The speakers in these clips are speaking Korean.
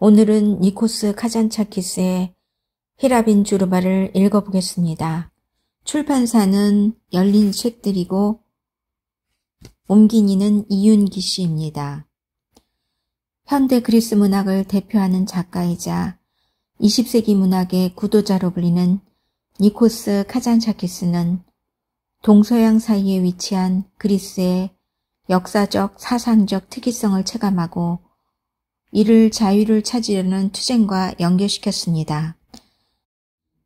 오늘은 니코스 카잔차키스의 히라빈 주르바를 읽어보겠습니다. 출판사는 열린 책들이고 옮긴 이는 이윤기 씨입니다. 현대 그리스 문학을 대표하는 작가이자 20세기 문학의 구도자로 불리는 니코스 카잔차키스는 동서양 사이에 위치한 그리스의 역사적, 사상적 특이성을 체감하고 이를 자유를 찾으려는 투쟁과 연결시켰습니다.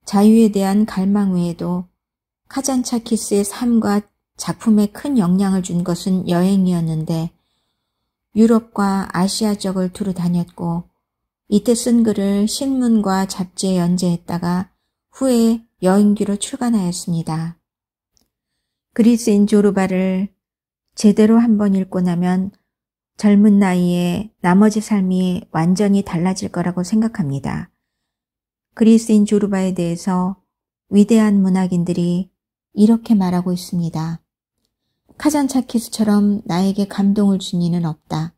자유에 대한 갈망 외에도 카잔차키스의 삶과 작품에 큰 영향을 준 것은 여행이었는데 유럽과 아시아 쪽을 두루 다녔고 이때 쓴 글을 신문과 잡지에 연재했다가 후에 여행기로 출간하였습니다. 그리스인 조르바를 제대로 한번 읽고 나면 젊은 나이에 나머지 삶이 완전히 달라질 거라고 생각합니다. 그리스인 조르바에 대해서 위대한 문학인들이 이렇게 말하고 있습니다. 카잔차키스처럼 나에게 감동을 준 이는 없다.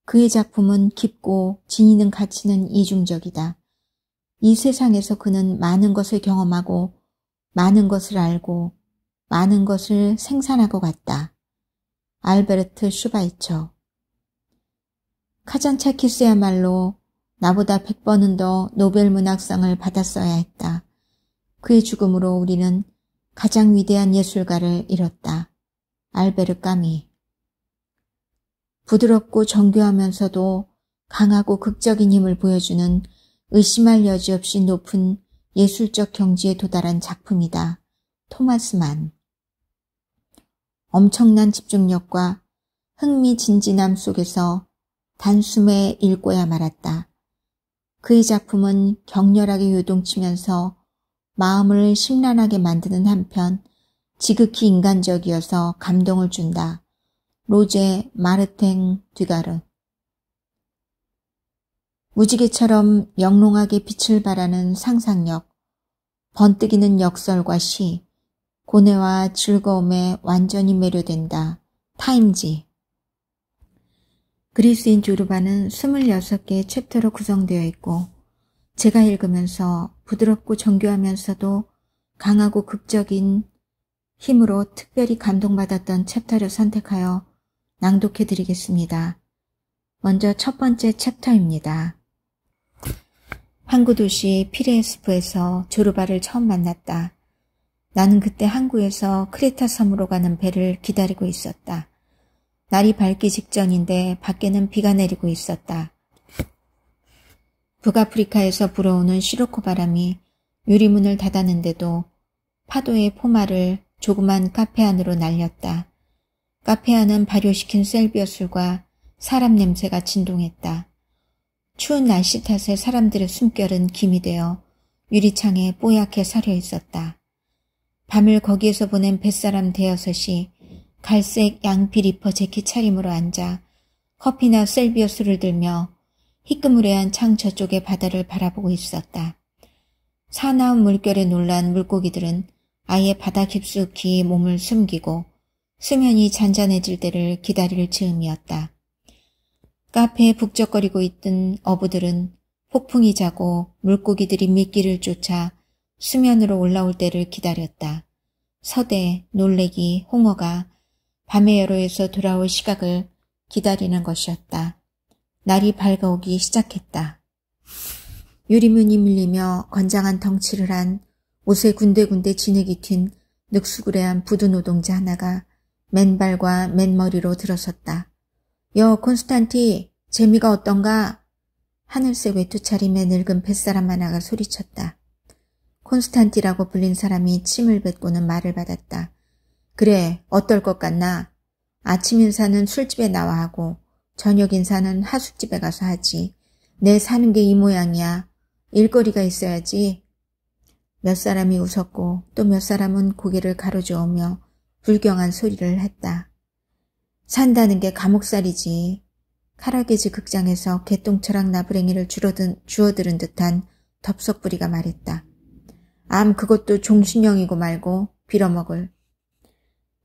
그의 작품은 깊고 지니는 가치는 이중적이다. 이 세상에서 그는 많은 것을 경험하고 많은 것을 알고 많은 것을 생산하고 갔다. 알베르트 슈바이처. 카잔차키스야말로 나보다 100번은 더 노벨 문학상을 받았어야 했다. 그의 죽음으로 우리는 가장 위대한 예술가를 잃었다. 알베르 까미. 부드럽고 정교하면서도 강하고 극적인 힘을 보여주는 의심할 여지 없이 높은 예술적 경지에 도달한 작품이다. 토마스 만. 엄청난 집중력과 흥미진진함 속에서 단숨에 읽고야 말았다. 그의 작품은 격렬하게 요동치면서 마음을 심란하게 만드는 한편 지극히 인간적이어서 감동을 준다. 로제 마르탱 듀가르. 무지개처럼 영롱하게 빛을 발하는 상상력, 번뜩이는 역설과 시, 고뇌와 즐거움에 완전히 매료된다. 타임지. 그리스인 조르바는 26개의 챕터로 구성되어 있고 제가 읽으면서 부드럽고 정교하면서도 강하고 극적인 힘으로 특별히 감동받았던 챕터를 선택하여 낭독해드리겠습니다. 먼저 첫 번째 챕터입니다. 항구 도시 피레스포에서 조르바를 처음 만났다. 나는 그때 항구에서 크레타 섬으로 가는 배를 기다리고 있었다. 날이 밝기 직전인데 밖에는 비가 내리고 있었다. 북아프리카에서 불어오는 시로코 바람이 유리문을 닫았는데도 파도의 포마를 조그만 카페 안으로 날렸다. 카페 안은 발효시킨 셀비어 술과 사람 냄새가 진동했다. 추운 날씨 탓에 사람들의 숨결은 김이 되어 유리창에 뽀얗게 서려 있었다. 밤을 거기에서 보낸 뱃사람 대여섯이 갈색 양피 리퍼 재킷 차림으로 앉아 커피나 셀비어 술을 들며 희끄무레한 창 저쪽의 바다를 바라보고 있었다. 사나운 물결에 놀란 물고기들은 아예 바다 깊숙이 몸을 숨기고 수면이 잔잔해질 때를 기다릴 즈음이었다. 카페에 북적거리고 있던 어부들은 폭풍이 자고 물고기들이 미끼를 쫓아 수면으로 올라올 때를 기다렸다. 서대, 놀래기, 홍어가 밤의 여로에서 돌아올 시각을 기다리는 것이었다. 날이 밝아오기 시작했다. 유리문이 밀리며 건장한 덩치를 한 옷에 군데군데 진흙이 튄 늑수구레한 부두 노동자 하나가 맨발과 맨머리로 들어섰다. 여 콘스탄티, 재미가 어떤가? 하늘색 외투차림의 늙은 뱃사람 하나가 소리쳤다. 콘스탄티라고 불린 사람이 침을 뱉고는 말을 받았다. 그래, 어떨 것 같나? 아침 인사는 술집에 나와 하고 저녁 인사는 하숙집에 가서 하지. 내 사는 게 이 모양이야. 일거리가 있어야지. 몇 사람이 웃었고 또 몇 사람은 고개를 가로저으며 불경한 소리를 했다. 산다는 게 감옥살이지. 카라게지 극장에서 개똥철학 나부랭이를 주워들은 듯한 덥석부리가 말했다. 그것도 종신형이고 말고 빌어먹을.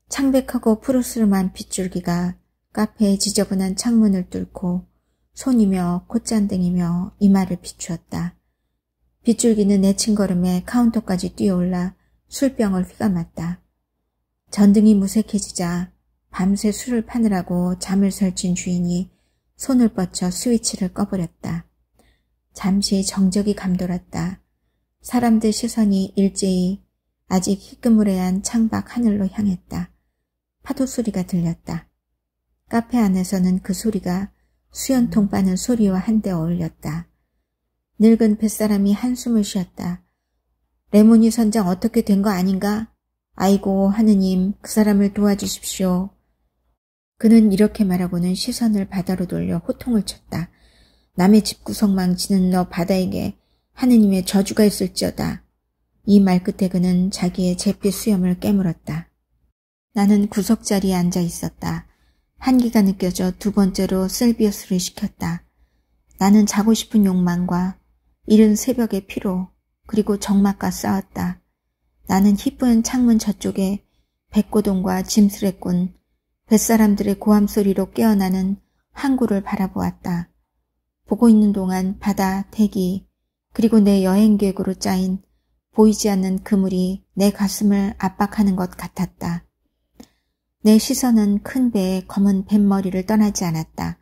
창백하고 푸르스름한 빗줄기가 카페의 지저분한 창문을 뚫고 손이며 콧잔등이며 이마를 비추었다. 빗줄기는 내친 걸음에 카운터까지 뛰어올라 술병을 휘감았다. 전등이 무색해지자 밤새 술을 파느라고 잠을 설친 주인이 손을 뻗쳐 스위치를 꺼버렸다. 잠시 정적이 감돌았다. 사람들 시선이 일제히 아직 희끄무레한 창밖 하늘로 향했다. 파도 소리가 들렸다. 카페 안에서는 그 소리가 수연통 빠는 소리와 한데 어울렸다. 늙은 뱃사람이 한숨을 쉬었다. 레모니 선장 어떻게 된 거 아닌가? 아이고 하느님, 그 사람을 도와주십시오. 그는 이렇게 말하고는 시선을 바다로 돌려 호통을 쳤다. 남의 집구석 망치는 너 바다에게 하느님의 저주가 있을지어다. 이 말 끝에 그는 자기의 잿빛 수염을 깨물었다. 나는 구석자리에 앉아 있었다. 한기가 느껴져 두 번째로 셀비어스를 시켰다. 나는 자고 싶은 욕망과 이른 새벽의 피로 그리고 적막과 싸웠다. 나는 희뿌연 창문 저쪽에 백고동과 짐스레꾼 뱃사람들의 고함 소리로 깨어나는 항구를 바라보았다. 보고 있는 동안 바다, 대기, 그리고 내 여행 계획으로 짜인 보이지 않는 그물이 내 가슴을 압박하는 것 같았다. 내 시선은 큰 배의 검은 뱃머리를 떠나지 않았다.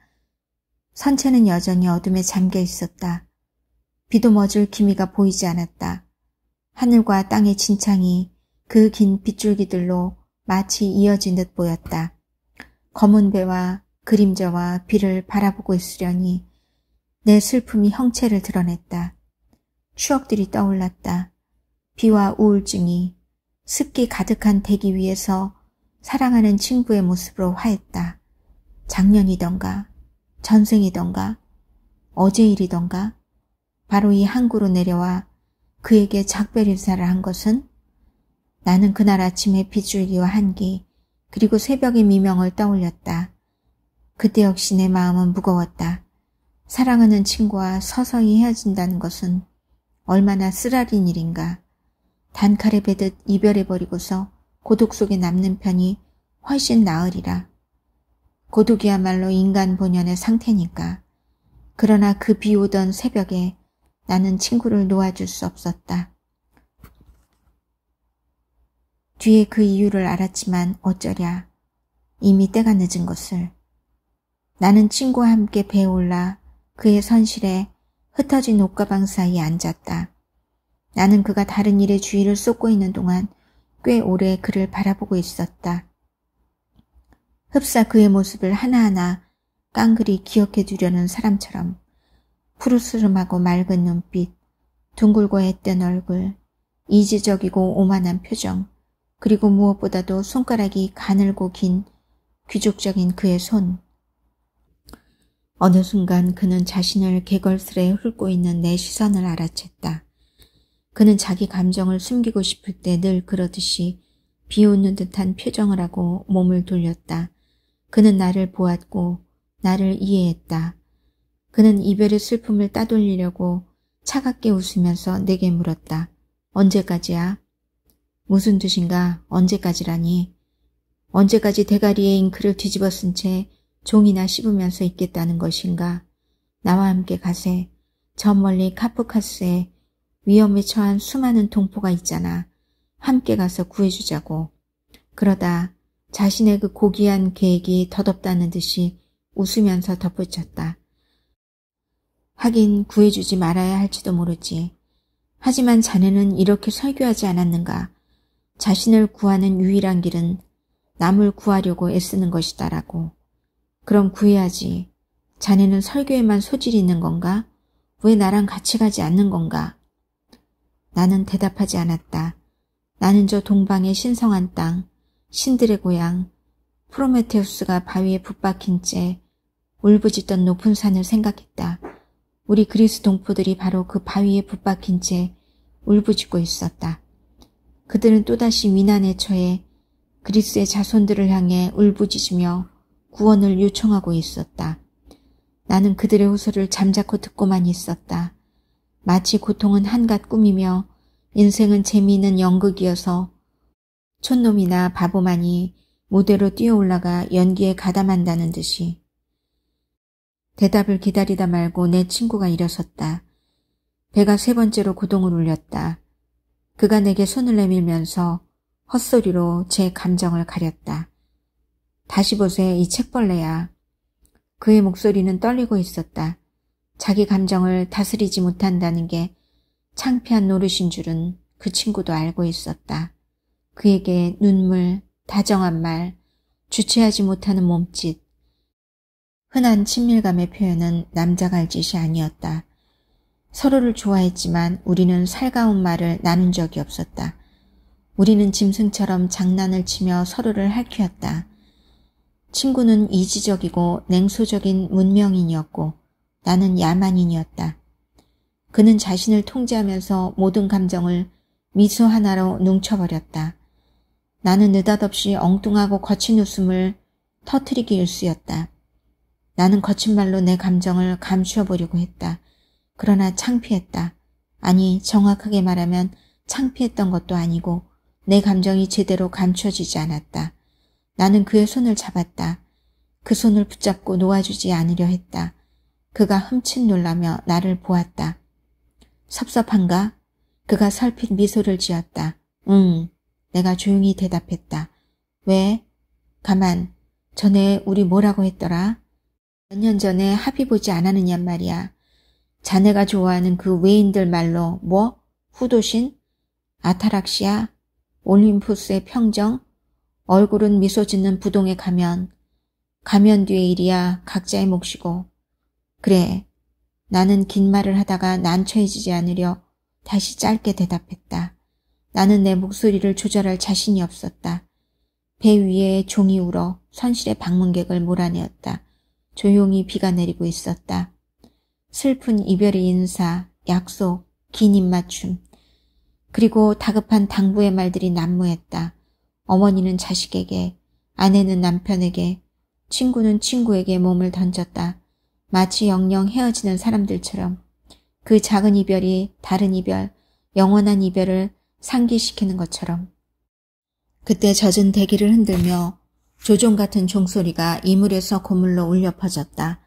선체는 여전히 어둠에 잠겨 있었다. 비도 멎을 기미가 보이지 않았다. 하늘과 땅의 진창이 그 긴 빗줄기들로 마치 이어진 듯 보였다. 검은 배와 그림자와 비를 바라보고 있으려니 내 슬픔이 형체를 드러냈다. 추억들이 떠올랐다. 비와 우울증이 습기 가득한 대기 위에서 사랑하는 친구의 모습으로 화했다. 작년이던가 전생이던가 어제 일이던가 바로 이 항구로 내려와 그에게 작별 인사를 한 것은 나는 그날 아침의 빗줄기와 한기 그리고 새벽의 미명을 떠올렸다. 그때 역시 내 마음은 무거웠다. 사랑하는 친구와 서서히 헤어진다는 것은 얼마나 쓰라린 일인가. 단칼에 베듯 이별해버리고서 고독 속에 남는 편이 훨씬 나으리라. 고독이야말로 인간 본연의 상태니까. 그러나 그 비 오던 새벽에 나는 친구를 놓아줄 수 없었다. 뒤에 그 이유를 알았지만 어쩌랴. 이미 때가 늦은 것을. 나는 친구와 함께 배에 올라 그의 선실에 흩어진 옷가방 사이에 앉았다. 나는 그가 다른 일에 주의를 쏟고 있는 동안 꽤 오래 그를 바라보고 있었다. 흡사 그의 모습을 하나하나 깡그리 기억해 두려는 사람처럼 푸르스름하고 맑은 눈빛, 둥글고 앳된 얼굴, 이지적이고 오만한 표정, 그리고 무엇보다도 손가락이 가늘고 긴 귀족적인 그의 손. 어느 순간 그는 자신을 개걸스레 훑고 있는 내 시선을 알아챘다. 그는 자기 감정을 숨기고 싶을 때 늘 그러듯이 비웃는 듯한 표정을 하고 몸을 돌렸다. 그는 나를 보았고 나를 이해했다. 그는 이별의 슬픔을 따돌리려고 차갑게 웃으면서 내게 물었다. 언제까지야? 무슨 뜻인가? 언제까지라니? 언제까지 대가리에 잉크를 뒤집어 쓴 채 종이나 씹으면서 있겠다는 것인가? 나와 함께 가세. 저 멀리 카프카스에 위험에 처한 수많은 동포가 있잖아. 함께 가서 구해주자고. 그러다 자신의 그 고귀한 계획이 덧없다는 듯이 웃으면서 덧붙였다. 하긴 구해주지 말아야 할지도 모르지. 하지만 자네는 이렇게 설교하지 않았는가. 자신을 구하는 유일한 길은 남을 구하려고 애쓰는 것이다라고. 그럼 구해야지. 자네는 설교에만 소질이 있는 건가? 왜 나랑 같이 가지 않는 건가? 나는 대답하지 않았다. 나는 저 동방의 신성한 땅, 신들의 고향, 프로메테우스가 바위에 붙박힌 채 울부짖던 높은 산을 생각했다. 우리 그리스 동포들이 바로 그 바위에 붙박힌 채 울부짖고 있었다. 그들은 또다시 위난에 처해 그리스의 자손들을 향해 울부짖으며 구원을 요청하고 있었다. 나는 그들의 호소를 잠자코 듣고만 있었다. 마치 고통은 한갓 꿈이며 인생은 재미있는 연극이어서 촌놈이나 바보만이 무대로 뛰어올라가 연기에 가담한다는 듯이. 대답을 기다리다 말고 내 친구가 일어섰다. 배가 3번째로 구동을 울렸다. 그가 내게 손을 내밀면서 헛소리로 제 감정을 가렸다. 다시 보세, 이 책벌레야. 그의 목소리는 떨리고 있었다. 자기 감정을 다스리지 못한다는 게 창피한 노릇인 줄은 그 친구도 알고 있었다. 그에게 눈물, 다정한 말, 주체하지 못하는 몸짓. 흔한 친밀감의 표현은 남자가 할 짓이 아니었다. 서로를 좋아했지만 우리는 살가운 말을 나눈 적이 없었다. 우리는 짐승처럼 장난을 치며 서로를 할퀴었다. 친구는 이지적이고 냉소적인 문명인이었고 나는 야만인이었다. 그는 자신을 통제하면서 모든 감정을 미소 하나로 뭉쳐버렸다. 나는 느닷없이 엉뚱하고 거친 웃음을 터뜨리기 일쑤였다. 나는 거친 말로 내 감정을 감추어보려고 했다. 그러나 창피했다. 아니, 정확하게 말하면 창피했던 것도 아니고 내 감정이 제대로 감춰지지 않았다. 나는 그의 손을 잡았다. 그 손을 붙잡고 놓아주지 않으려 했다. 그가 흠칫 놀라며 나를 보았다. 섭섭한가? 그가 설핏 미소를 지었다. 응. 내가 조용히 대답했다. 왜? 가만. 전에 우리 뭐라고 했더라? 몇 년 전에 합의 보지 않았느냔 말이야. 자네가 좋아하는 그 외인들 말로 뭐? 후도신? 아타락시아? 올림푸스의 평정? 얼굴은 미소 짓는 부동의 가면. 가면 뒤의 일이야 각자의 몫이고. 그래. 나는 긴 말을 하다가 난처해지지 않으려 다시 짧게 대답했다. 나는 내 목소리를 조절할 자신이 없었다. 배 위에 종이 울어 선실의 방문객을 몰아내었다. 조용히 비가 내리고 있었다. 슬픈 이별의 인사, 약속, 긴 입맞춤, 그리고 다급한 당부의 말들이 난무했다. 어머니는 자식에게, 아내는 남편에게, 친구는 친구에게 몸을 던졌다. 마치 영영 헤어지는 사람들처럼 그 작은 이별이 다른 이별, 영원한 이별을 상기시키는 것처럼. 그때 젖은 대기를 흔들며 조종 같은 종소리가 이물에서 고물로 울려 퍼졌다.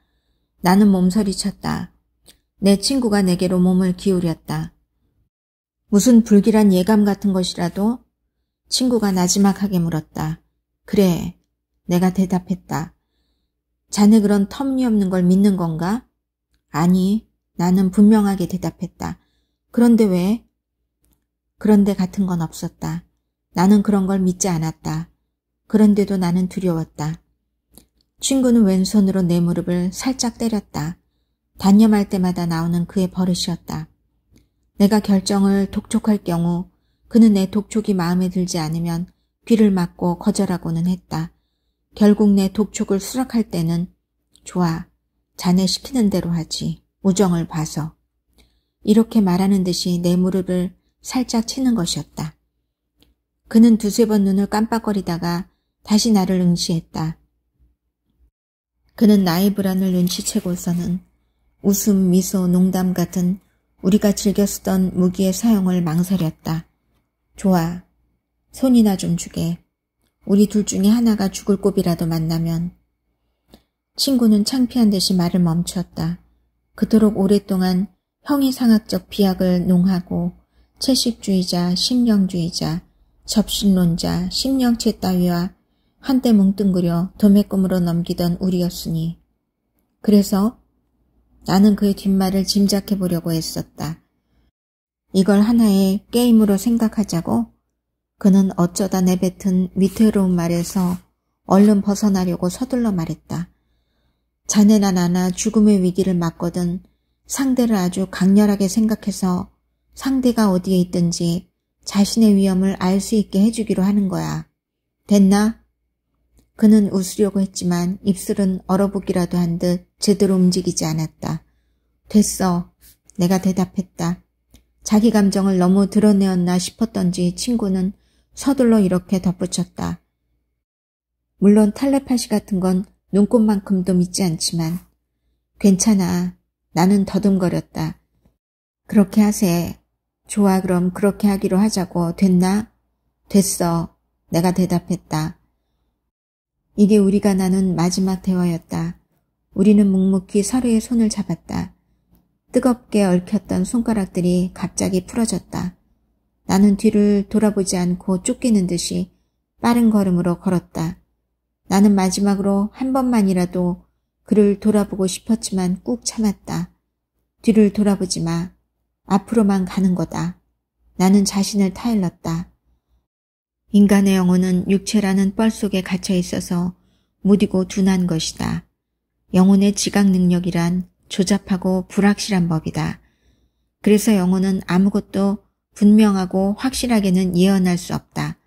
나는 몸서리쳤다. 내 친구가 내게로 몸을 기울였다. 무슨 불길한 예감 같은 것이라도? 친구가 나지막하게 물었다. 그래, 내가 대답했다. 자네 그런 터무니없는 걸 믿는 건가? 아니, 나는 분명하게 대답했다. 그런데 왜? 그런데 같은 건 없었다. 나는 그런 걸 믿지 않았다. 그런데도 나는 두려웠다. 친구는 왼손으로 내 무릎을 살짝 때렸다. 단념할 때마다 나오는 그의 버릇이었다. 내가 결정을 독촉할 경우 그는 내 독촉이 마음에 들지 않으면 귀를 막고 거절하고는 했다. 결국 내 독촉을 수락할 때는 좋아, 자네 시키는 대로 하지. 우정을 봐서. 이렇게 말하는 듯이 내 무릎을 살짝 치는 것이었다. 그는 2-3번 눈을 깜빡거리다가 다시 나를 응시했다. 그는 나의 불안을 눈치채고서는 웃음, 미소, 농담 같은 우리가 즐겨 쓰던 무기의 사용을 망설였다. 좋아, 손이나 좀 주게. 우리 둘 중에 하나가 죽을 곱이라도 만나면. 친구는 창피한 듯이 말을 멈췄다. 그토록 오랫동안 형이상학적 비약을 농하고 채식주의자, 심령주의자, 접신론자, 심령체 따위와 한때 뭉뚱그려 도매꿈으로 넘기던 우리였으니. 그래서 나는 그의 뒷말을 짐작해 보려고 했었다. 이걸 하나의 게임으로 생각하자고? 그는 어쩌다 내뱉은 위태로운 말에서 얼른 벗어나려고 서둘러 말했다. 자네나 나나 죽음의 위기를 맞거든 상대를 아주 강렬하게 생각해서 상대가 어디에 있든지 자신의 위험을 알 수 있게 해주기로 하는 거야. 됐나? 그는 웃으려고 했지만 입술은 얼어붙기라도 한 듯 제대로 움직이지 않았다. 됐어. 내가 대답했다. 자기 감정을 너무 드러내었나 싶었던지 친구는 서둘러 이렇게 덧붙였다. 물론 텔레파시 같은 건 눈꽃만큼도 믿지 않지만 괜찮아. 나는 더듬거렸다. 그렇게 하세. 좋아, 그럼 그렇게 하기로 하자고. 됐나? 됐어. 내가 대답했다. 이게 우리가 나눈 마지막 대화였다. 우리는 묵묵히 서로의 손을 잡았다. 뜨겁게 얽혔던 손가락들이 갑자기 풀어졌다. 나는 뒤를 돌아보지 않고 쫓기는 듯이 빠른 걸음으로 걸었다. 나는 마지막으로 한 번만이라도 그를 돌아보고 싶었지만 꾹 참았다. 뒤를 돌아보지 마. 앞으로만 가는 거다. 나는 자신을 타일렀다. 인간의 영혼은 육체라는 뻘 속에 갇혀 있어서 무디고 둔한 것이다. 영혼의 지각 능력이란 조잡하고 불확실한 법이다. 그래서 영혼은 아무것도 분명하고 확실하게는 예언할 수 없다.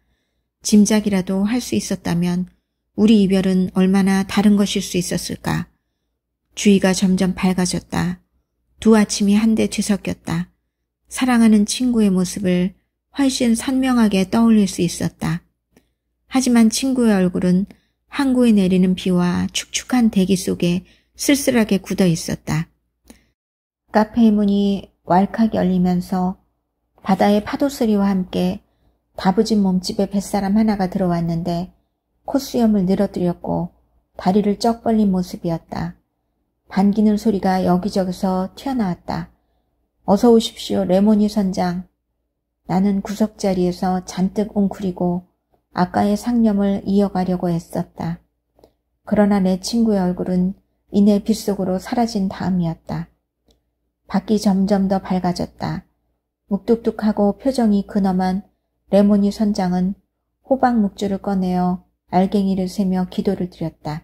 짐작이라도 할 수 있었다면 우리 이별은 얼마나 다른 것일 수 있었을까. 주위가 점점 밝아졌다. 두 아침이 한데 뒤섞였다. 사랑하는 친구의 모습을 훨씬 선명하게 떠올릴 수 있었다. 하지만 친구의 얼굴은 항구에 내리는 비와 축축한 대기 속에 쓸쓸하게 굳어 있었다. 카페의 문이 왈칵 열리면서 바다의 파도 소리와 함께 다부진 몸집의 뱃사람 하나가 들어왔는데 콧수염을 늘어뜨렸고 다리를 쩍 벌린 모습이었다. 반기는 소리가 여기저기서 튀어나왔다. 어서 오십시오, 레모니 선장. 나는 구석자리에서 잔뜩 웅크리고 아까의 상념을 이어가려고 애썼다. 그러나 내 친구의 얼굴은 이내 빗속으로 사라진 다음이었다. 밖이 점점 더 밝아졌다. 묵뚝뚝하고 표정이 근엄한 레모니 선장은 호박 묵주를 꺼내어 알갱이를 세며 기도를 드렸다.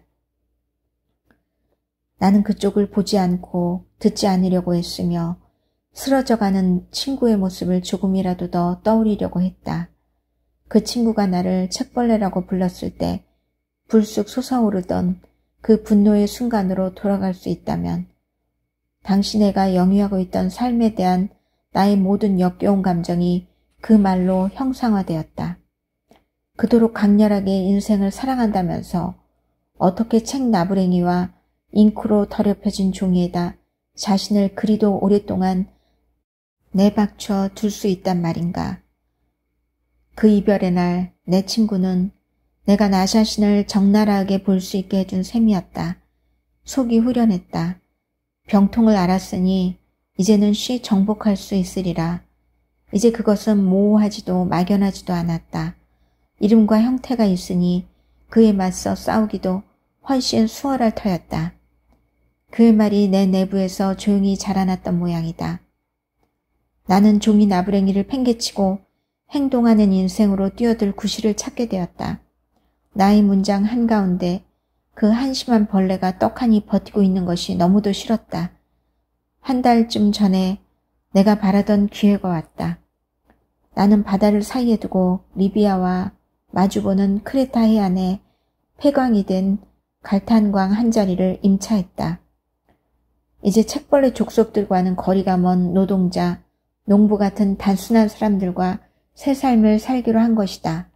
나는 그쪽을 보지 않고 듣지 않으려고 했으며 쓰러져가는 친구의 모습을 조금이라도 더 떠올리려고 했다. 그 친구가 나를 책벌레라고 불렀을 때 불쑥 솟아오르던 그 분노의 순간으로 돌아갈 수 있다면 당시 내가 영위하고 있던 삶에 대한 나의 모든 역겨운 감정이 그 말로 형상화되었다. 그토록 강렬하게 인생을 사랑한다면서 어떻게 책 나부랭이와 잉크로 더럽혀진 종이에다 자신을 그리도 오랫동안 내박쳐 둘 수 있단 말인가. 그 이별의 날 내 친구는 내가 나 자신을 적나라하게 볼 수 있게 해준 셈이었다. 속이 후련했다. 병통을 알았으니 이제는 쉬 정복할 수 있으리라. 이제 그것은 모호하지도 막연하지도 않았다. 이름과 형태가 있으니 그에 맞서 싸우기도 훨씬 수월할 터였다. 그의 말이 내 내부에서 조용히 자라났던 모양이다. 나는 종이 나부랭이를 팽개치고 행동하는 인생으로 뛰어들 구실을 찾게 되었다. 나의 문장 한가운데 그 한심한 벌레가 떡하니 버티고 있는 것이 너무도 싫었다. 한 달쯤 전에 내가 바라던 기회가 왔다. 나는 바다를 사이에 두고 리비아와 마주보는 크레타 해안에 폐광이 된 갈탄광 한 자리를 임차했다. 이제 책벌레 족속들과는 거리가 먼 노동자, 농부 같은 단순한 사람들과 새 삶을 살기로 한 것이다.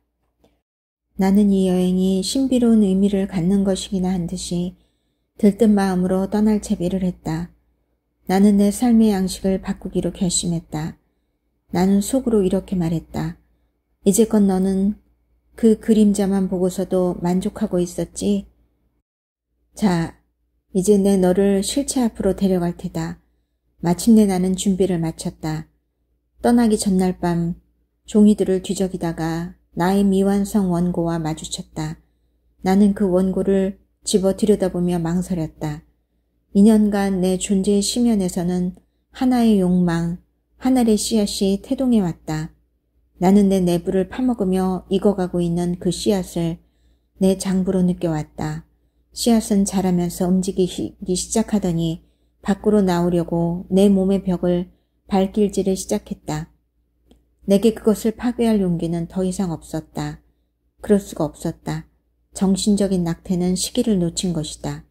나는 이 여행이 신비로운 의미를 갖는 것이기나 한 듯이 들뜬 마음으로 떠날 채비를 했다. 나는 내 삶의 양식을 바꾸기로 결심했다. 나는 속으로 이렇게 말했다. 이제껏 너는 그 그림자만 보고서도 만족하고 있었지? 자, 이제 내 너를 실체 앞으로 데려갈 테다. 마침내 나는 준비를 마쳤다. 떠나기 전날 밤 종이들을 뒤적이다가 나의 미완성 원고와 마주쳤다. 나는 그 원고를 집어 들여다보며 망설였다. 2년간 내 존재의 심연에서는 하나의 욕망, 하늘의 씨앗이 태동해왔다. 나는 내 내부를 파먹으며 익어가고 있는 그 씨앗을 내 장부로 느껴왔다. 씨앗은 자라면서 움직이기 시작하더니 밖으로 나오려고 내 몸의 벽을 발길질을 시작했다. 내게 그것을 파괴할 용기는 더 이상 없었다. 그럴 수가 없었다. 정신적인 낙태는 시기를 놓친 것이다.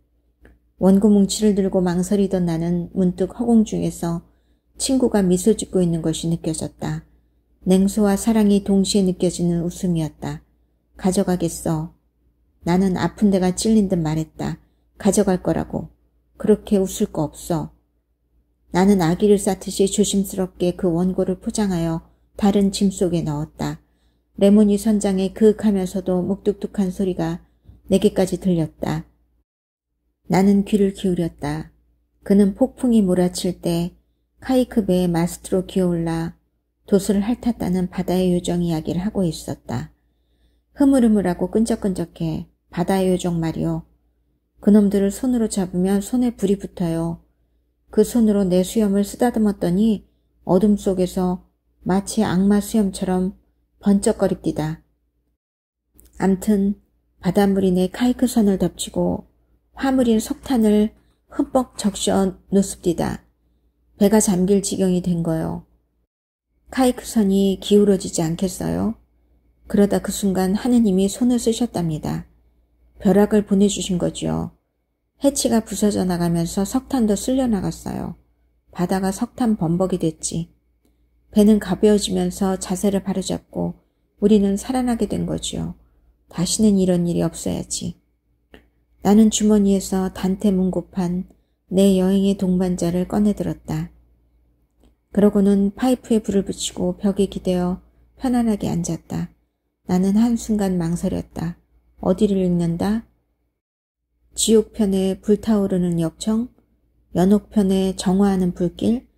원고 뭉치를 들고 망설이던 나는 문득 허공 중에서 친구가 미소 짓고 있는 것이 느껴졌다. 냉소와 사랑이 동시에 느껴지는 웃음이었다. 가져가겠어. 나는 아픈 데가 찔린 듯 말했다. 가져갈 거라고. 그렇게 웃을 거 없어. 나는 아기를 쌓듯이 조심스럽게 그 원고를 포장하여 다른 짐 속에 넣었다. 레모니 선장의 그윽하면서도 묵뚝뚝한 소리가 내게까지 들렸다. 나는 귀를 기울였다. 그는 폭풍이 몰아칠 때 카이크 배의 마스트로 기어올라 돛을 핥았다는 바다의 요정 이야기를 하고 있었다. 흐물흐물하고 끈적끈적해. 바다의 요정 말이오. 그놈들을 손으로 잡으면 손에 불이 붙어요. 그 손으로 내 수염을 쓰다듬었더니 어둠 속에서 마치 악마 수염처럼 번쩍거립디다. 암튼 바닷물이 내 카이크 선을 덮치고 화물인 석탄을 흠뻑 적셔 놓습디다. 배가 잠길 지경이 된 거요. 카이크 선이 기울어지지 않겠어요? 그러다 그 순간 하느님이 손을 쓰셨답니다. 벼락을 보내주신 거지요. 해치가 부서져 나가면서 석탄도 쓸려 나갔어요. 바다가 석탄 범벅이 됐지. 배는 가벼워지면서 자세를 바로잡고 우리는 살아나게 된 거지요. 다시는 이런 일이 없어야지. 나는 주머니에서 단테 문고판 내 여행의 동반자를 꺼내들었다. 그러고는 파이프에 불을 붙이고 벽에 기대어 편안하게 앉았다. 나는 한순간 망설였다. 어디를 읽는다? 지옥편에 불타오르는 역청? 연옥편에 정화하는 불길?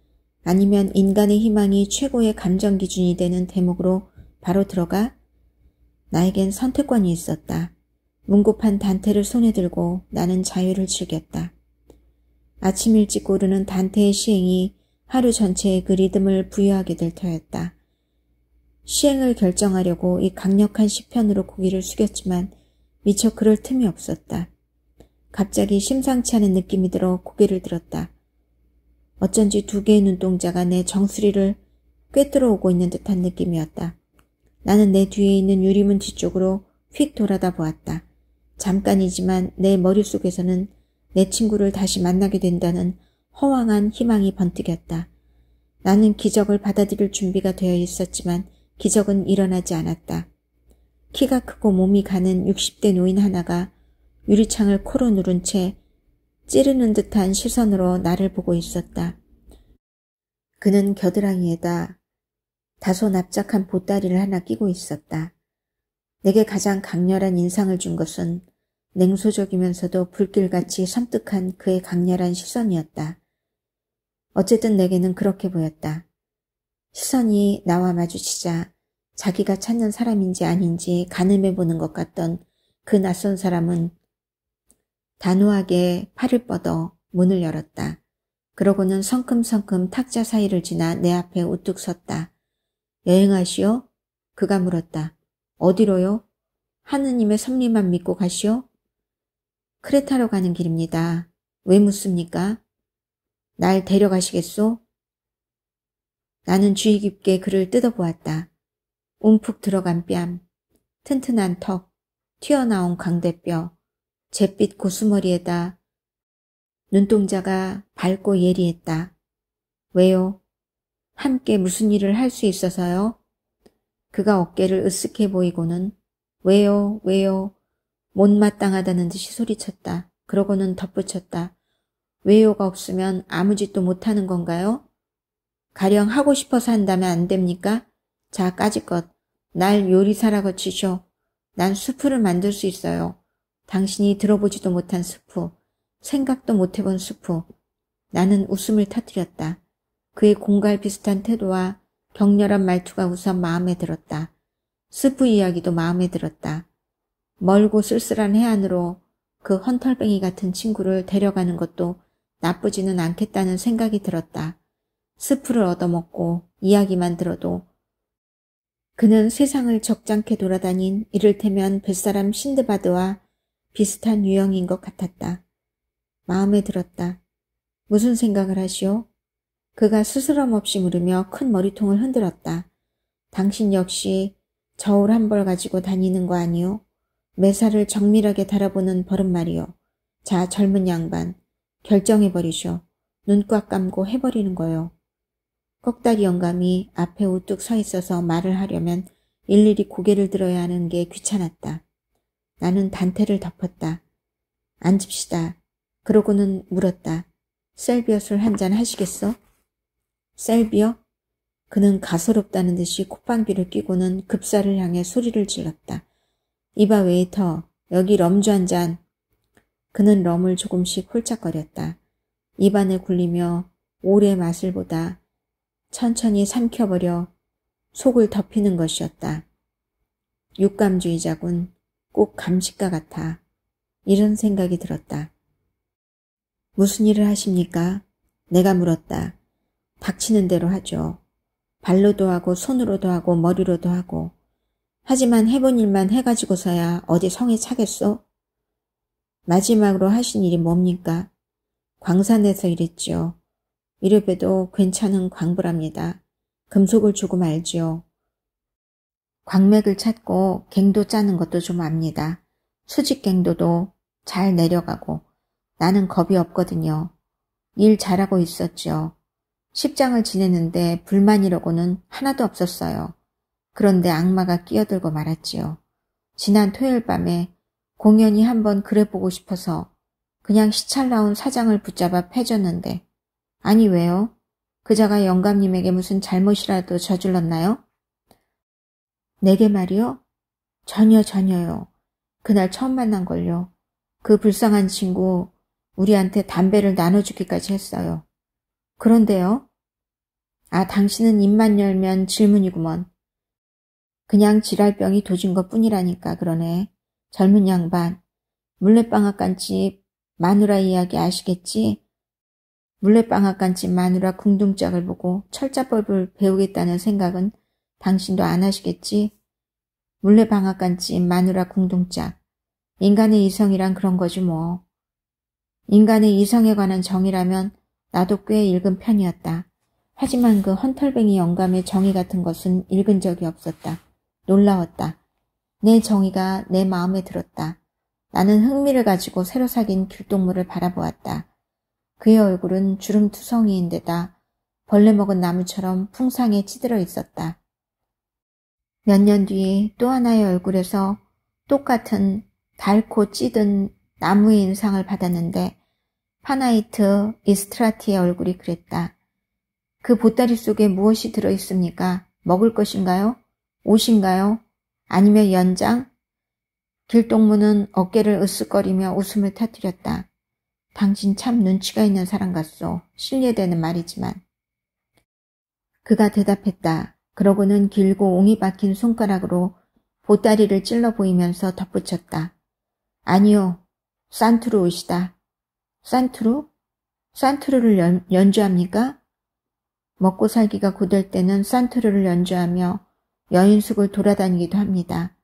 아니면 인간의 희망이 최고의 감정 기준이 되는 대목으로 바로 들어가? 나에겐 선택권이 있었다. 문고판 단테를 손에 들고 나는 자유를 즐겼다. 아침 일찍 오르는 단테의 시행이 하루 전체에 그 리듬을 부여하게 될 터였다. 시행을 결정하려고 이 강력한 시편으로 고개를 숙였지만 미처 그럴 틈이 없었다. 갑자기 심상치 않은 느낌이 들어 고개를 들었다. 어쩐지 두 개의 눈동자가 내 정수리를 꿰뚫어 오고 있는 듯한 느낌이었다. 나는 내 뒤에 있는 유리문 뒤쪽으로 휙 돌아다 보았다. 잠깐이지만 내 머릿속에서는 내 친구를 다시 만나게 된다는 허황한 희망이 번뜩였다. 나는 기적을 받아들일 준비가 되어 있었지만 기적은 일어나지 않았다. 키가 크고 몸이 가는 60대 노인 하나가 유리창을 코로 누른 채 찌르는 듯한 시선으로 나를 보고 있었다. 그는 겨드랑이에다 다소 납작한 보따리를 하나 끼고 있었다. 내게 가장 강렬한 인상을 준 것은 냉소적이면서도 불길같이 섬뜩한 그의 강렬한 시선이었다. 어쨌든 내게는 그렇게 보였다. 시선이 나와 마주치자 자기가 찾는 사람인지 아닌지 가늠해보는 것 같던 그 낯선 사람은 단호하게 팔을 뻗어 문을 열었다. 그러고는 성큼성큼 탁자 사이를 지나 내 앞에 우뚝 섰다. 여행하시오? 그가 물었다. 어디로요? 하느님의 섭리만 믿고 가시오? 크레타로 가는 길입니다. 왜 묻습니까? 날 데려가시겠소? 나는 주의 깊게 그를 뜯어보았다. 움푹 들어간 뺨, 튼튼한 턱, 튀어나온 광대뼈, 잿빛 고수머리에다 눈동자가 밝고 예리했다. 왜요? 함께 무슨 일을 할 수 있어서요? 그가 어깨를 으쓱해 보이고는 왜요? 못마땅하다는 듯이 소리쳤다. 그러고는 덧붙였다. 왜요가 없으면 아무 짓도 못하는 건가요? 가령 하고 싶어서 한다면 안 됩니까? 자, 까짓것 날 요리사라고 치쇼. 난 수프를 만들 수 있어요. 당신이 들어보지도 못한 수프, 생각도 못해본 수프. 나는 웃음을 터뜨렸다. 그의 공갈 비슷한 태도와 격렬한 말투가 우선 마음에 들었다. 스프 이야기도 마음에 들었다. 멀고 쓸쓸한 해안으로 그 헌털뱅이 같은 친구를 데려가는 것도 나쁘지는 않겠다는 생각이 들었다. 스프를 얻어먹고 이야기만 들어도 그는 세상을 적잖게 돌아다닌 이를테면 뱃사람 신드바드와 비슷한 유형인 것 같았다. 마음에 들었다. 무슨 생각을 하시오? 그가 스스럼 없이 물으며 큰 머리통을 흔들었다. 당신 역시 저울 한 벌 가지고 다니는 거 아니오? 매사를 정밀하게 달아보는 버릇 말이오. 자, 젊은 양반, 결정해버리쇼. 눈 꽉 감고 해버리는 거요. 꺽다리 영감이 앞에 우뚝 서 있어서 말을 하려면 일일이 고개를 들어야 하는 게 귀찮았다. 나는 단테를 덮었다. 앉읍시다. 그러고는 물었다. 셀비엇을 한잔 하시겠어? 셀비어? 그는 가소롭다는 듯이 콧방귀를 뀌고는 급사를 향해 소리를 질렀다. 이봐 웨이터, 여기 럼주 한 잔. 그는 럼을 조금씩 홀짝거렸다. 입안에 굴리며 오래 맛을 보다 천천히 삼켜버려 속을 덮이는 것이었다. 육감주의자군. 꼭 감식가 같아. 이런 생각이 들었다. 무슨 일을 하십니까? 내가 물었다. 닥치는 대로 하죠. 발로도 하고 손으로도 하고 머리로도 하고. 하지만 해본 일만 해가지고서야 어디 성에 차겠소? 마지막으로 하신 일이 뭡니까? 광산에서 일했지요. 이래봬도 괜찮은 광부랍니다. 금속을 조금 알지요. 광맥을 찾고 갱도 짜는 것도 좀 압니다. 수직갱도도 잘 내려가고. 나는 겁이 없거든요. 일 잘하고 있었죠. 십장을 지냈는데 불만이라고는 하나도 없었어요. 그런데 악마가 끼어들고 말았지요. 지난 토요일 밤에 공연히 한번 그래보고 싶어서 그냥 시찰 나온 사장을 붙잡아 패줬는데. 아니 왜요? 그자가 영감님에게 무슨 잘못이라도 저질렀나요? 내게 말이요? 전혀요. 그날 처음 만난걸요. 그 불쌍한 친구 우리한테 담배를 나눠주기까지 했어요. 그런데요? 아, 당신은 입만 열면 질문이구먼. 그냥 지랄병이 도진 것뿐이라니까 그러네. 젊은 양반. 물레방앗간집 마누라 이야기 아시겠지? 물레방앗간집 마누라 궁둥짝을 보고 철자법을 배우겠다는 생각은 당신도 안 하시겠지? 물레방앗간집 마누라 궁둥짝. 인간의 이성이란 그런 거지 뭐. 인간의 이성에 관한 정의라면 나도 꽤 읽은 편이었다. 하지만 그 헌털뱅이 영감의 정의 같은 것은 읽은 적이 없었다. 놀라웠다. 내 정의가 내 마음에 들었다. 나는 흥미를 가지고 새로 사귄 길동무를 바라보았다. 그의 얼굴은 주름투성이인데다 벌레 먹은 나무처럼 풍상에 찌들어 있었다. 몇 년 뒤 또 하나의 얼굴에서 똑같은 닳고 찌든 나무의 인상을 받았는데 파나이트 이스트라티의 얼굴이 그랬다. 그 보따리 속에 무엇이 들어있습니까? 먹을 것인가요? 옷인가요? 아니면 연장? 길동무는 어깨를 으쓱거리며 웃음을 터뜨렸다. 당신 참 눈치가 있는 사람 같소. 실례되는 말이지만. 그가 대답했다. 그러고는 길고 옹이 박힌 손가락으로 보따리를 찔러 보이면서 덧붙였다. 아니요. 산투르 옷이다. 산투르? 산투르를 연주합니까? 먹고 살기가 고될 때는 산투르를 연주하며 여인숙을 돌아다니기도 합니다.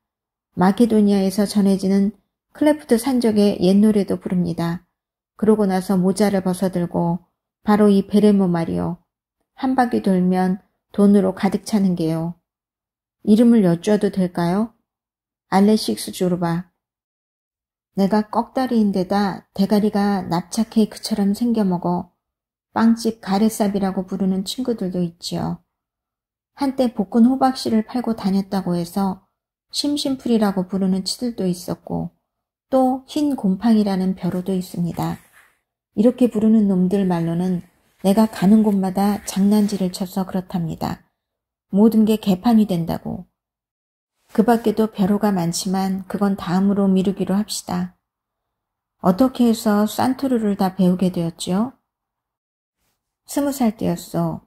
마케도니아에서 전해지는 클레프트 산적의 옛 노래도 부릅니다. 그러고 나서 모자를 벗어들고 바로 이 베레모 말이요. 한 바퀴 돌면 돈으로 가득 차는 게요. 이름을 여쭈어도 될까요? 알레식스 조르바. 내가 꺽다리인데다 대가리가 납작 케이크처럼 생겨먹어 빵집 가래삽이라고 부르는 친구들도 있지요. 한때 볶은 호박씨를 팔고 다녔다고 해서 심심풀이라고 부르는 치들도 있었고 또 흰 곰팡이라는 벼루도 있습니다. 이렇게 부르는 놈들 말로는 내가 가는 곳마다 장난질을 쳐서 그렇답니다. 모든 게 개판이 된다고. 그 밖에도 벼루가 많지만 그건 다음으로 미루기로 합시다. 어떻게 해서 산투르를 다 배우게 되었지요? 20살 때였어.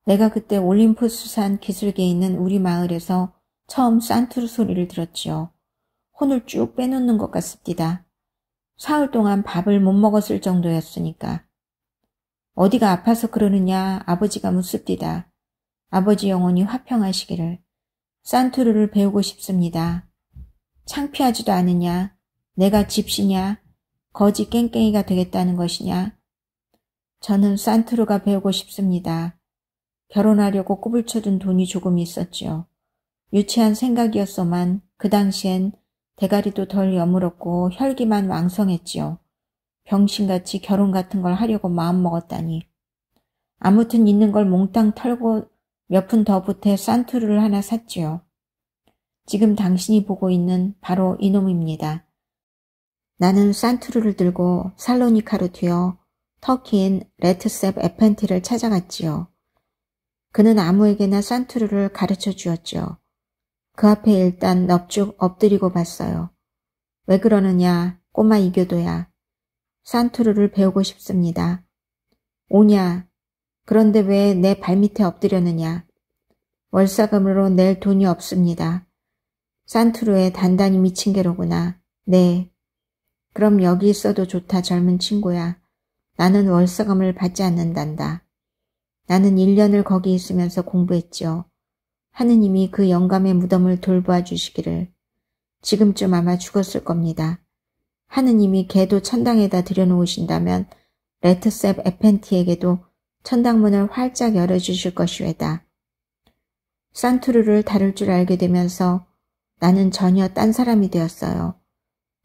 내가 그때 올림푸스산 기슭에 있는 우리 마을에서 처음 산투르 소리를 들었지요. 혼을 쭉 빼놓는 것 같습니다. 사흘 동안 밥을 못 먹었을 정도였으니까. 어디가 아파서 그러느냐 아버지가 묻습니다. 아버지 영혼이 화평하시기를. 산투르를 배우고 싶습니다. 창피하지도 않으냐? 내가 집시냐? 거지 깽깽이가 되겠다는 것이냐? 저는 산투르가 배우고 싶습니다. 결혼하려고 꿈을 쳐둔 돈이 조금 있었지요. 유치한 생각이었소만 그 당시엔 대가리도 덜 여물었고 혈기만 왕성했지요. 병신같이 결혼 같은 걸 하려고 마음먹었다니. 아무튼 있는 걸 몽땅 털고 몇 푼 더 보태 산투르를 하나 샀지요. 지금 당신이 보고 있는 바로 이놈입니다. 나는 산투르를 들고 살로니카로 튀어 터키인 레트셉 에펜티를 찾아갔지요. 그는 아무에게나 산투르를 가르쳐 주었지요. 그 앞에 일단 넙죽 엎드리고 봤어요. 왜 그러느냐 꼬마 이교도야. 산투르를 배우고 싶습니다. 오냐. 그런데 왜 내 발밑에 엎드려느냐. 월사금으로 낼 돈이 없습니다. 산투르에 단단히 미친 게로구나. 네. 그럼 여기 있어도 좋다 젊은 친구야. 나는 월사금을 받지 않는단다. 나는 1년을 거기 있으면서 공부했지요. 하느님이 그 영감의 무덤을 돌보아 주시기를. 지금쯤 아마 죽었을 겁니다. 하느님이 걔도 천당에다 들여놓으신다면 레트셉 에펜티에게도 천당문을 활짝 열어주실 것이외다. 산투르를 다룰 줄 알게 되면서 나는 전혀 딴 사람이 되었어요.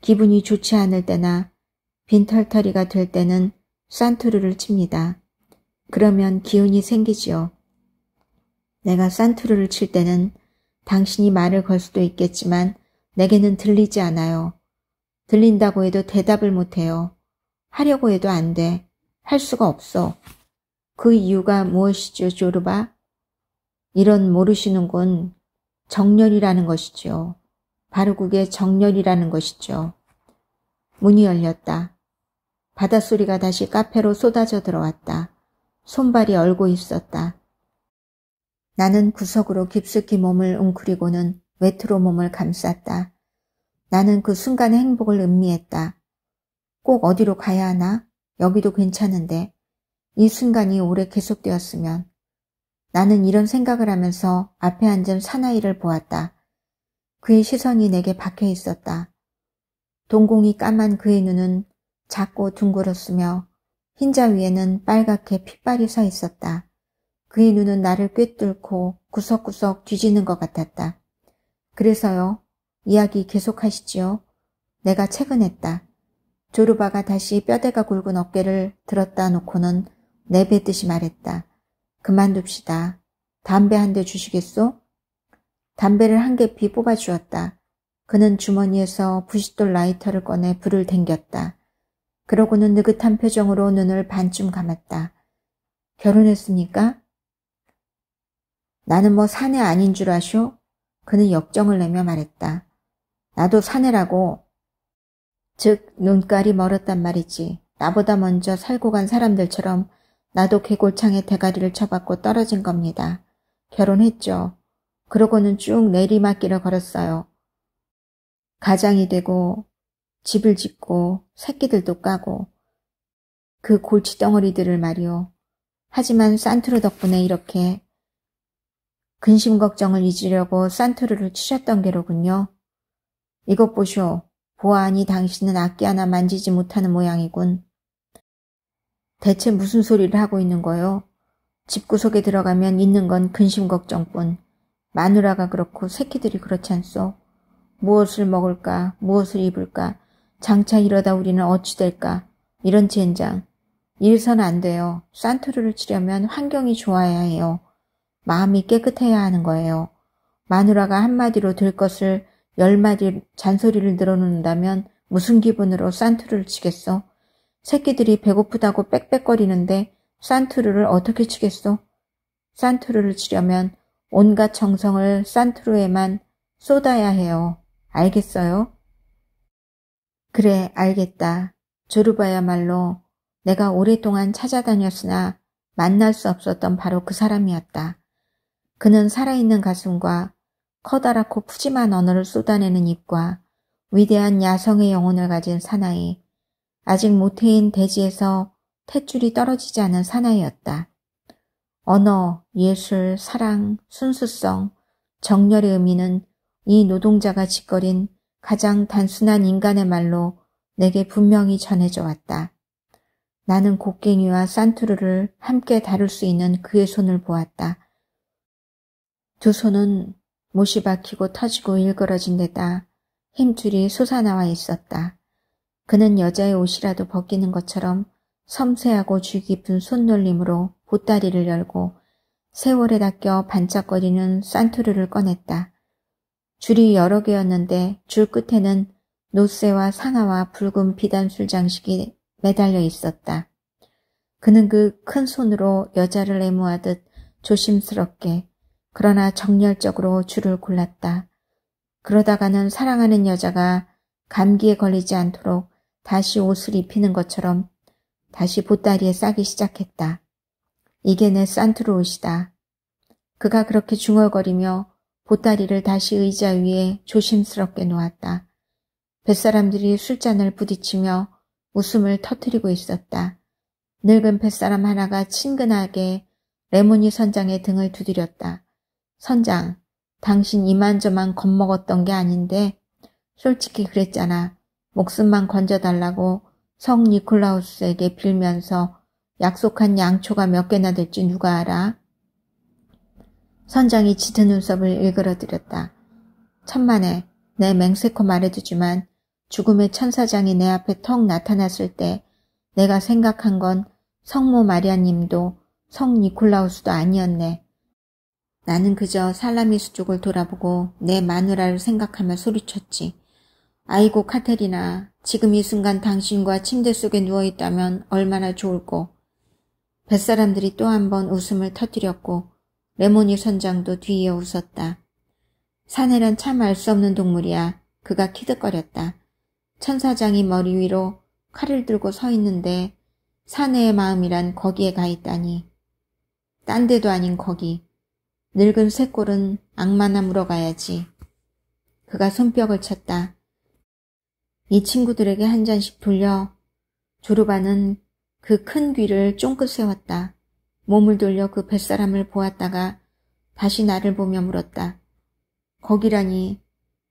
기분이 좋지 않을 때나 빈털터리가 될 때는 산투르를 칩니다. 그러면 기운이 생기지요. 내가 산투르를 칠 때는 당신이 말을 걸 수도 있겠지만 내게는 들리지 않아요. 들린다고 해도 대답을 못해요. 하려고 해도 안 돼. 할 수가 없어. 그 이유가 무엇이죠, 조르바? 이런 모르시는군. 정렬이라는 것이죠. 바로 그게 정렬이라는 것이죠. 문이 열렸다. 바닷소리가 다시 카페로 쏟아져 들어왔다. 손발이 얼고 있었다. 나는 구석으로 깊숙이 몸을 웅크리고는 외투로 몸을 감쌌다. 나는 그 순간의 행복을 음미했다. 꼭 어디로 가야 하나? 여기도 괜찮은데. 이 순간이 오래 계속되었으면. 나는 이런 생각을 하면서 앞에 앉은 사나이를 보았다. 그의 시선이 내게 박혀 있었다. 동공이 까만 그의 눈은 작고 둥글었으며 흰자 위에는 빨갛게 핏발이 서 있었다. 그의 눈은 나를 꿰뚫고 구석구석 뒤지는 것 같았다. 그래서요. 이야기 계속하시지요. 내가 채근했다. 조르바가 다시 뼈대가 굵은 어깨를 들었다 놓고는 내뱉듯이 말했다. 그만둡시다. 담배 한 대 주시겠소? 담배를 한 개피 뽑아주었다. 그는 주머니에서 부싯돌 라이터를 꺼내 불을 댕겼다. 그러고는 느긋한 표정으로 눈을 반쯤 감았다. 결혼했습니까? 나는 뭐 사내 아닌 줄 아쇼? 그는 역정을 내며 말했다. 나도 사내라고. 즉 눈깔이 멀었단 말이지. 나보다 먼저 살고 간 사람들처럼 나도 개골창에 대가리를 쳐박고 떨어진 겁니다. 결혼했죠. 그러고는 쭉 내리막길을 걸었어요. 가장이 되고 집을 짓고 새끼들도 까고 그 골치덩어리들을 말이오. 하지만 산투르 덕분에 이렇게 근심 걱정을 잊으려고 산투르를 치셨던 게로군요. 이것 보쇼. 보아하니 당신은 악기 하나 만지지 못하는 모양이군. 대체 무슨 소리를 하고 있는 거요? 집구석에 들어가면 있는 건 근심 걱정뿐. 마누라가 그렇고 새끼들이 그렇지 않소? 무엇을 먹을까? 무엇을 입을까? 장차 이러다 우리는 어찌 될까? 이런 젠장. 이래서는 안 돼요. 산투르를 치려면 환경이 좋아야 해요. 마음이 깨끗해야 하는 거예요. 마누라가 한마디로 될 것을 10마디 잔소리를 늘어놓는다면 무슨 기분으로 산투르를 치겠어? 새끼들이 배고프다고 빽빽거리는데 산투르를 어떻게 치겠소? 산투르를 치려면 온갖 정성을 산투르에만 쏟아야 해요. 알겠어요? 그래, 알겠다. 조르바야말로 내가 오랫동안 찾아다녔으나 만날 수 없었던 바로 그 사람이었다. 그는 살아있는 가슴과 커다랗고 푸짐한 언어를 쏟아내는 입과 위대한 야성의 영혼을 가진 사나이, 아직 모태인 대지에서 탯줄이 떨어지지 않은 사나이였다. 언어, 예술, 사랑, 순수성, 정열의 의미는 이 노동자가 짓거린 가장 단순한 인간의 말로 내게 분명히 전해져 왔다. 나는 곡괭이와 산투르를 함께 다룰 수 있는 그의 손을 보았다. 두 손은 못이 박히고 터지고 일그러진 데다 힘줄이 솟아나와 있었다. 그는 여자의 옷이라도 벗기는 것처럼 섬세하고 주 깊은 손놀림으로 보따리를 열고 세월에 닦여 반짝거리는 산투르를 꺼냈다. 줄이 여러 개였는데 줄 끝에는 노쇠와 상아와 붉은 비단술 장식이 매달려 있었다. 그는 그 큰 손으로 여자를 애무하듯 조심스럽게 그러나 정열적으로 줄을 골랐다. 그러다가는 사랑하는 여자가 감기에 걸리지 않도록 다시 옷을 입히는 것처럼 다시 보따리에 싸기 시작했다. 이게 내 산투르 옷이다. 그가 그렇게 중얼거리며 보따리를 다시 의자 위에 조심스럽게 놓았다. 뱃사람들이 술잔을 부딪히며 웃음을 터뜨리고 있었다. 늙은 뱃사람 하나가 친근하게 레모니 선장의 등을 두드렸다. 선장, 당신 이만저만 겁먹었던 게 아닌데 솔직히 그랬잖아. 목숨만 건져달라고 성 니콜라우스에게 빌면서 약속한 양초가 몇 개나 될지 누가 알아? 선장이 짙은 눈썹을 일그러뜨렸다. 천만에 내 맹세코 말해두지만 죽음의 천사장이 내 앞에 턱 나타났을 때 내가 생각한 건 성모 마리아님도 성 니콜라우스도 아니었네. 나는 그저 살라미수 쪽을 돌아보고 내 마누라를 생각하며 소리쳤지. 아이고 카테리나, 지금 이 순간 당신과 침대 속에 누워있다면 얼마나 좋을꼬. 뱃사람들이 또 한 번 웃음을 터뜨렸고 레모니 선장도 뒤이어 웃었다. 사내란 참 알 수 없는 동물이야. 그가 키득거렸다. 천사장이 머리 위로 칼을 들고 서 있는데 사내의 마음이란 거기에 가 있다니. 딴 데도 아닌 거기. 늙은 쇠골은 악마나 물어가야지. 그가 손뼉을 쳤다. 이 친구들에게 한 잔씩 돌려. 조르바는 그 큰 귀를 쫑긋 세웠다. 몸을 돌려 그 뱃사람을 보았다가 다시 나를 보며 물었다. 거기라니,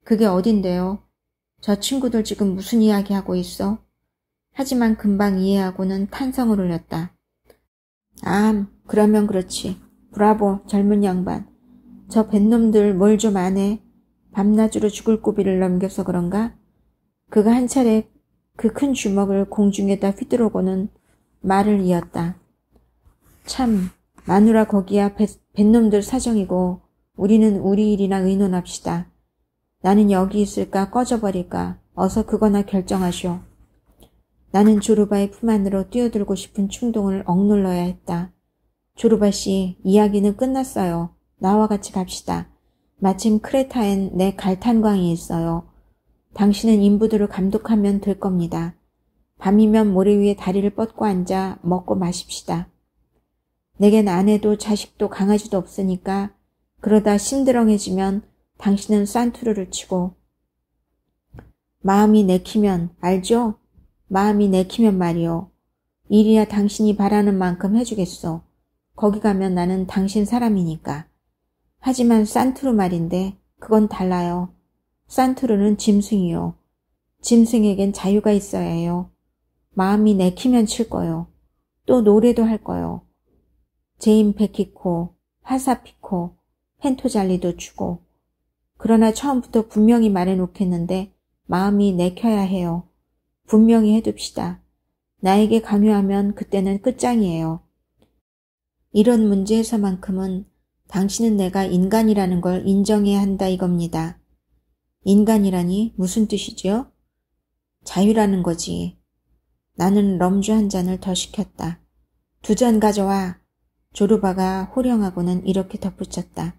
그게 어딘데요? 저 친구들 지금 무슨 이야기하고 있어? 하지만 금방 이해하고는 탄성을 올렸다. 그러면 그렇지. 브라보, 젊은 양반. 저 뱃놈들 뭘 좀 아네. 밤낮으로 죽을 고비를 넘겨서 그런가? 그가 한 차례 그 큰 주먹을 공중에다 휘두르고는 말을 이었다. 참, 마누라 거기야 뱃놈들 사정이고 우리는 우리 일이나 의논합시다. 나는 여기 있을까 꺼져버릴까 어서 그거나 결정하쇼. 나는 조르바의 품 안으로 뛰어들고 싶은 충동을 억눌러야 했다. 조르바 씨, 이야기는 끝났어요. 나와 같이 갑시다. 마침 크레타엔 내 갈탄광이 있어요. 당신은 인부들을 감독하면 될 겁니다. 밤이면 모래 위에 다리를 뻗고 앉아 먹고 마십시다. 내겐 아내도 자식도 강아지도 없으니까 그러다 심드렁해지면 당신은 산투르를 치고. 마음이 내키면, 알죠? 마음이 내키면 말이요. 일이야 당신이 바라는 만큼 해주겠소. 거기 가면 나는 당신 사람이니까. 하지만 산투르 말인데 그건 달라요. 산투르는 짐승이요. 짐승에겐 자유가 있어야 해요. 마음이 내키면 칠 거요. 또 노래도 할 거요. 제인 베키코, 하사피코, 펜토잘리도 추고. 그러나 처음부터 분명히 말해놓겠는데 마음이 내켜야 해요. 분명히 해둡시다. 나에게 강요하면 그때는 끝장이에요. 이런 문제에서만큼은 당신은 내가 인간이라는 걸 인정해야 한다 이겁니다. 인간이라니 무슨 뜻이죠? 자유라는 거지. 나는 럼주 한 잔을 더 시켰다. 2잔 가져와. 조르바가 호령하고는 이렇게 덧붙였다.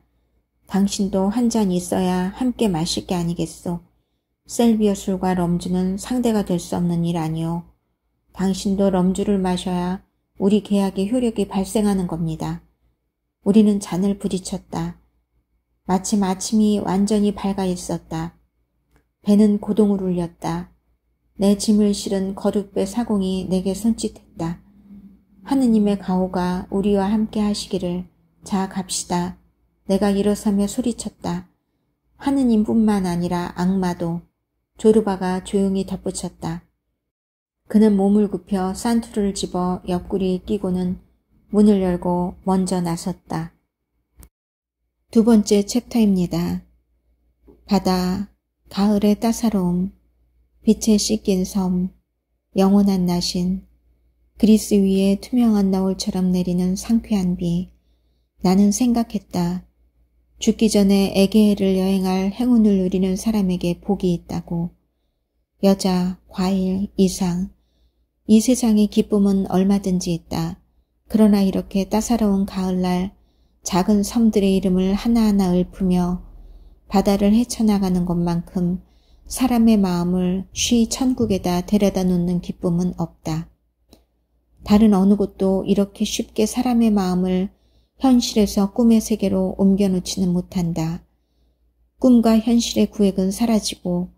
당신도 한 잔 있어야 함께 마실 게 아니겠소. 셀비어 술과 럼주는 상대가 될 수 없는 일 아니오. 당신도 럼주를 마셔야 우리 계약의 효력이 발생하는 겁니다. 우리는 잔을 부딪혔다. 마침 아침이 완전히 밝아 있었다. 배는 고동을 울렸다. 내 짐을 실은 거룻배 사공이 내게 손짓했다. 하느님의 가호가 우리와 함께 하시기를. 자, 갑시다. 내가 일어서며 소리쳤다. 하느님뿐만 아니라 악마도. 조르바가 조용히 덧붙였다. 그는 몸을 굽혀 산투를 집어 옆구리에 끼고는 문을 열고 먼저 나섰다. 2번째 챕터입니다. 바다, 가을의 따사로움, 빛에 씻긴 섬, 영원한 나신, 그리스 위에 투명한 너울처럼 내리는 상쾌한 비. 나는 생각했다. 죽기 전에 에게해를 여행할 행운을 누리는 사람에게 복이 있다고. 여자, 과일, 이상. 이 세상의 기쁨은 얼마든지 있다. 그러나 이렇게 따사로운 가을날 작은 섬들의 이름을 하나하나 읊으며 바다를 헤쳐나가는 것만큼 사람의 마음을 쉬 천국에다 데려다 놓는 기쁨은 없다. 다른 어느 곳도 이렇게 쉽게 사람의 마음을 현실에서 꿈의 세계로 옮겨놓지는 못한다. 꿈과 현실의 구획은 사라지고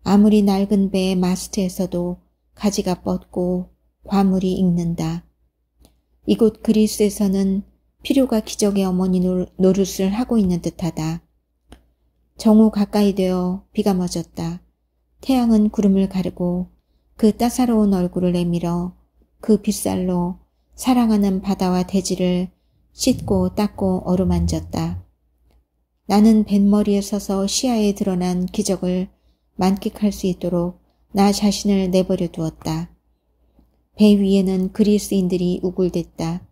아무리 낡은 배의 마스트에서도 가지가 뻗고 과물이 익는다. 이곳 그리스에서는 필요가 기적의 어머니 노릇을 하고 있는 듯하다. 정오 가까이 되어 비가 멎었다. 태양은 구름을 가르고 그 따사로운 얼굴을 내밀어 그 빗살로 사랑하는 바다와 대지를 씻고 닦고 어루만졌다. 나는 뱃머리에 서서 시야에 드러난 기적을 만끽할 수 있도록 나 자신을 내버려 두었다. 배 위에는 그리스인들이 우글댔다.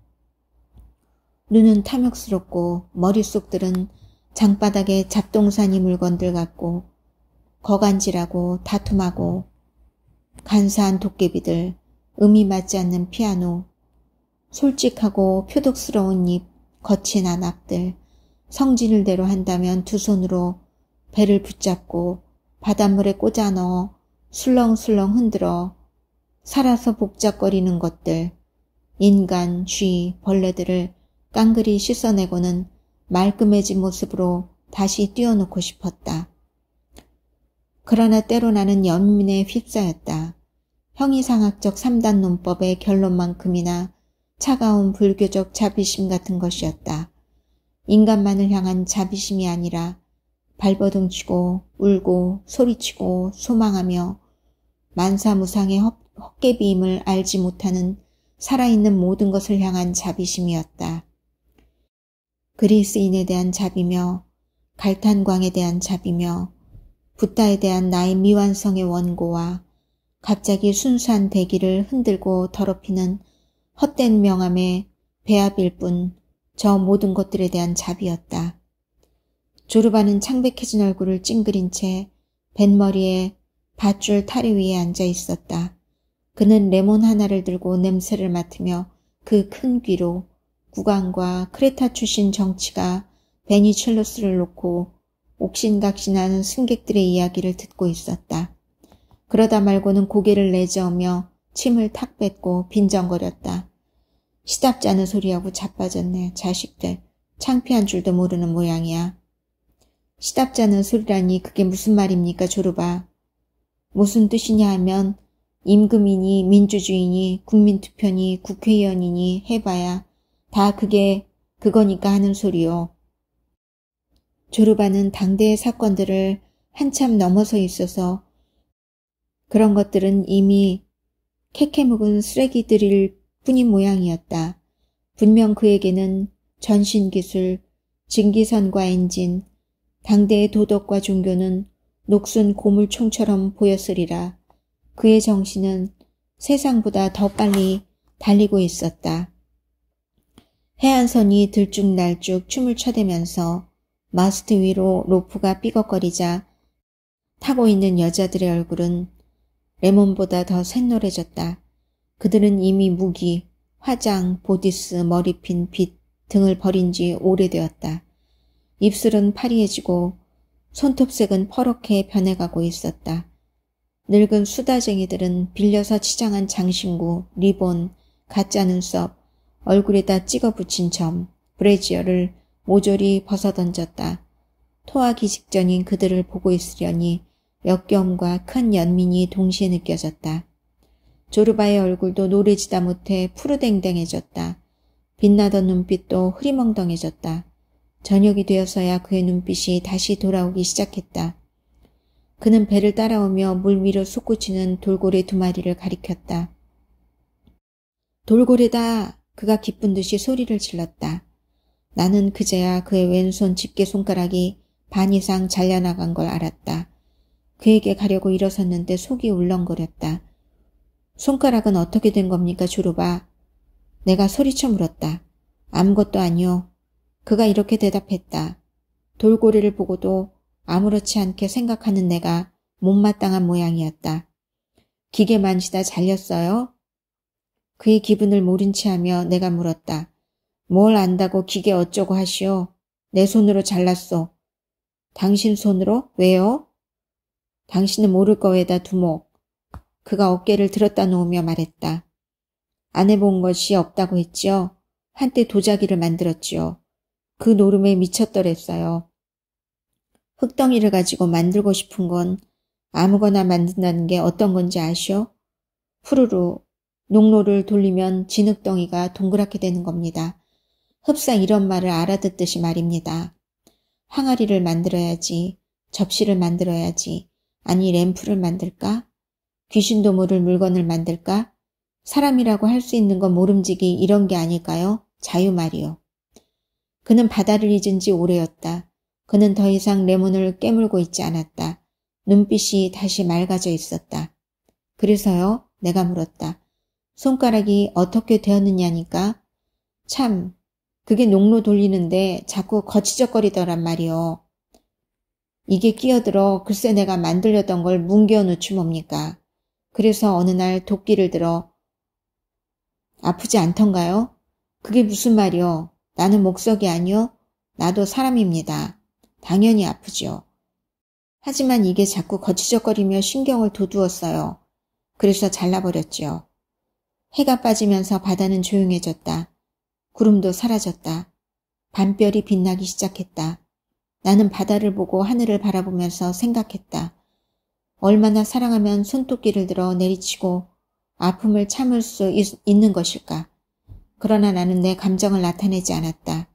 눈은 탐욕스럽고 머릿속들은 장바닥에 잡동사니 물건들 같고 거간질하고 다툼하고 간사한 도깨비들, 음이 맞지 않는 피아노, 솔직하고 표독스러운 입, 거친 안악들, 성질대로 한다면 두 손으로 배를 붙잡고 바닷물에 꽂아 넣어 술렁술렁 흔들어 살아서 복잡거리는 것들, 인간, 쥐, 벌레들을 깡그리 씻어내고는 말끔해진 모습으로 다시 띄워놓고 싶었다. 그러나 때로 나는 연민에 휩싸였다. 형이상학적 3단 논법의 결론만큼이나 차가운 불교적 자비심 같은 것이었다. 인간만을 향한 자비심이 아니라 발버둥치고 울고 소리치고 소망하며 만사무상의 헛개비임을 알지 못하는 살아있는 모든 것을 향한 자비심이었다. 그리스인에 대한 자비며 갈탄광에 대한 자비며 붓다에 대한 나의 미완성의 원고와 갑자기 순수한 대기를 흔들고 더럽히는 헛된 명함의 배합일 뿐 저 모든 것들에 대한 자비였다. 조르바는 창백해진 얼굴을 찡그린 채 뱃머리에 밧줄 타리 위에 앉아 있었다. 그는 레몬 하나를 들고 냄새를 맡으며 그 큰 귀로 국왕과 크레타 출신 정치가 베니첼로스를 놓고 옥신각신하는 승객들의 이야기를 듣고 있었다. 그러다 말고는 고개를 내저으며 침을 탁 뱉고 빈정거렸다. 시답지 않은 소리하고 자빠졌네. 자식들. 창피한 줄도 모르는 모양이야. 시답지 않은 소리라니 그게 무슨 말입니까, 조르바. 무슨 뜻이냐 하면 임금이니 민주주의니 국민투표니 국회의원이니 해봐야 다 그거니까 하는 소리요. 조르바는 당대의 사건들을 한참 넘어서 있어서 그런 것들은 이미 캐캐묵은 쓰레기들일 뿐인 모양이었다. 분명 그에게는 전신기술, 증기선과 엔진, 당대의 도덕과 종교는 녹슨 고물총처럼 보였으리라. 그의 정신은 세상보다 더 빨리 달리고 있었다. 해안선이 들쭉날쭉 춤을 춰대면서 마스트 위로 로프가 삐걱거리자 타고 있는 여자들의 얼굴은 레몬보다 더 샛노래졌다. 그들은 이미 무기, 화장, 보디스, 머리핀, 빗 등을 버린 지 오래되었다. 입술은 파리해지고 손톱색은 퍼렇게 변해가고 있었다. 늙은 수다쟁이들은 빌려서 치장한 장신구, 리본, 가짜 눈썹, 얼굴에다 찍어 붙인 점, 브래지어를 모조리 벗어던졌다. 토하기 직전인 그들을 보고 있으려니 역겨움과 큰 연민이 동시에 느껴졌다. 조르바의 얼굴도 노래지다 못해 푸르댕댕해졌다. 빛나던 눈빛도 흐리멍덩해졌다. 저녁이 되어서야 그의 눈빛이 다시 돌아오기 시작했다. 그는 배를 따라오며 물 위로 솟구치는 돌고래 2마리를 가리켰다. 돌고래다! 그가 기쁜 듯이 소리를 질렀다. 나는 그제야 그의 왼손 집게손가락이 반 이상 잘려나간 걸 알았다. 그에게 가려고 일어섰는데 속이 울렁거렸다. 손가락은 어떻게 된 겁니까, 조르바? 내가 소리쳐 물었다. 아무것도 아니요. 그가 이렇게 대답했다. 돌고래를 보고도 아무렇지 않게 생각하는 내가 못마땅한 모양이었다. 기계 만지다 잘렸어요? 그의 기분을 모른 채 하며 내가 물었다. 뭘 안다고 기계 어쩌고 하시오? 내 손으로 잘랐소. 당신 손으로? 왜요? 당신은 모를 거에다 두목. 그가 어깨를 들었다 놓으며 말했다. 안 해본 것이 없다고 했지요. 한때 도자기를 만들었지요. 그 노름에 미쳤더랬어요. 흙덩이를 가지고 만들고 싶은 건 아무거나 만든다는 게 어떤 건지 아시오? 푸르르 농로를 돌리면 진흙덩이가 동그랗게 되는 겁니다. 흡사 이런 말을 알아듣듯이 말입니다. 항아리를 만들어야지, 접시를 만들어야지, 아니 램프를 만들까? 귀신도 모를 물건을 만들까? 사람이라고 할 수 있는 건 모름지기 이런 게 아닐까요? 자유 말이요. 그는 바다를 잊은 지 오래였다. 그는 더 이상 레몬을 깨물고 있지 않았다. 눈빛이 다시 맑아져 있었다. 그래서요? 내가 물었다. 손가락이 어떻게 되었느냐니까? 참, 그게 농로 돌리는데 자꾸 거치적거리더란 말이요. 이게 끼어들어 글쎄 내가 만들려던 걸 뭉개어놓지 뭡니까? 그래서 어느 날 도끼를 들어 아프지 않던가요? 그게 무슨 말이요? 나는 목석이 아니요? 나도 사람입니다. 당연히 아프죠. 하지만 이게 자꾸 거치적거리며 신경을 돋우었어요. 그래서 잘라버렸지요. 해가 빠지면서 바다는 조용해졌다. 구름도 사라졌다. 밤별이 빛나기 시작했다. 나는 바다를 보고 하늘을 바라보면서 생각했다. 얼마나 사랑하면 손톱끼를 들어 내리치고 아픔을 참을 수 있는 것일까. 그러나 나는 내 감정을 나타내지 않았다.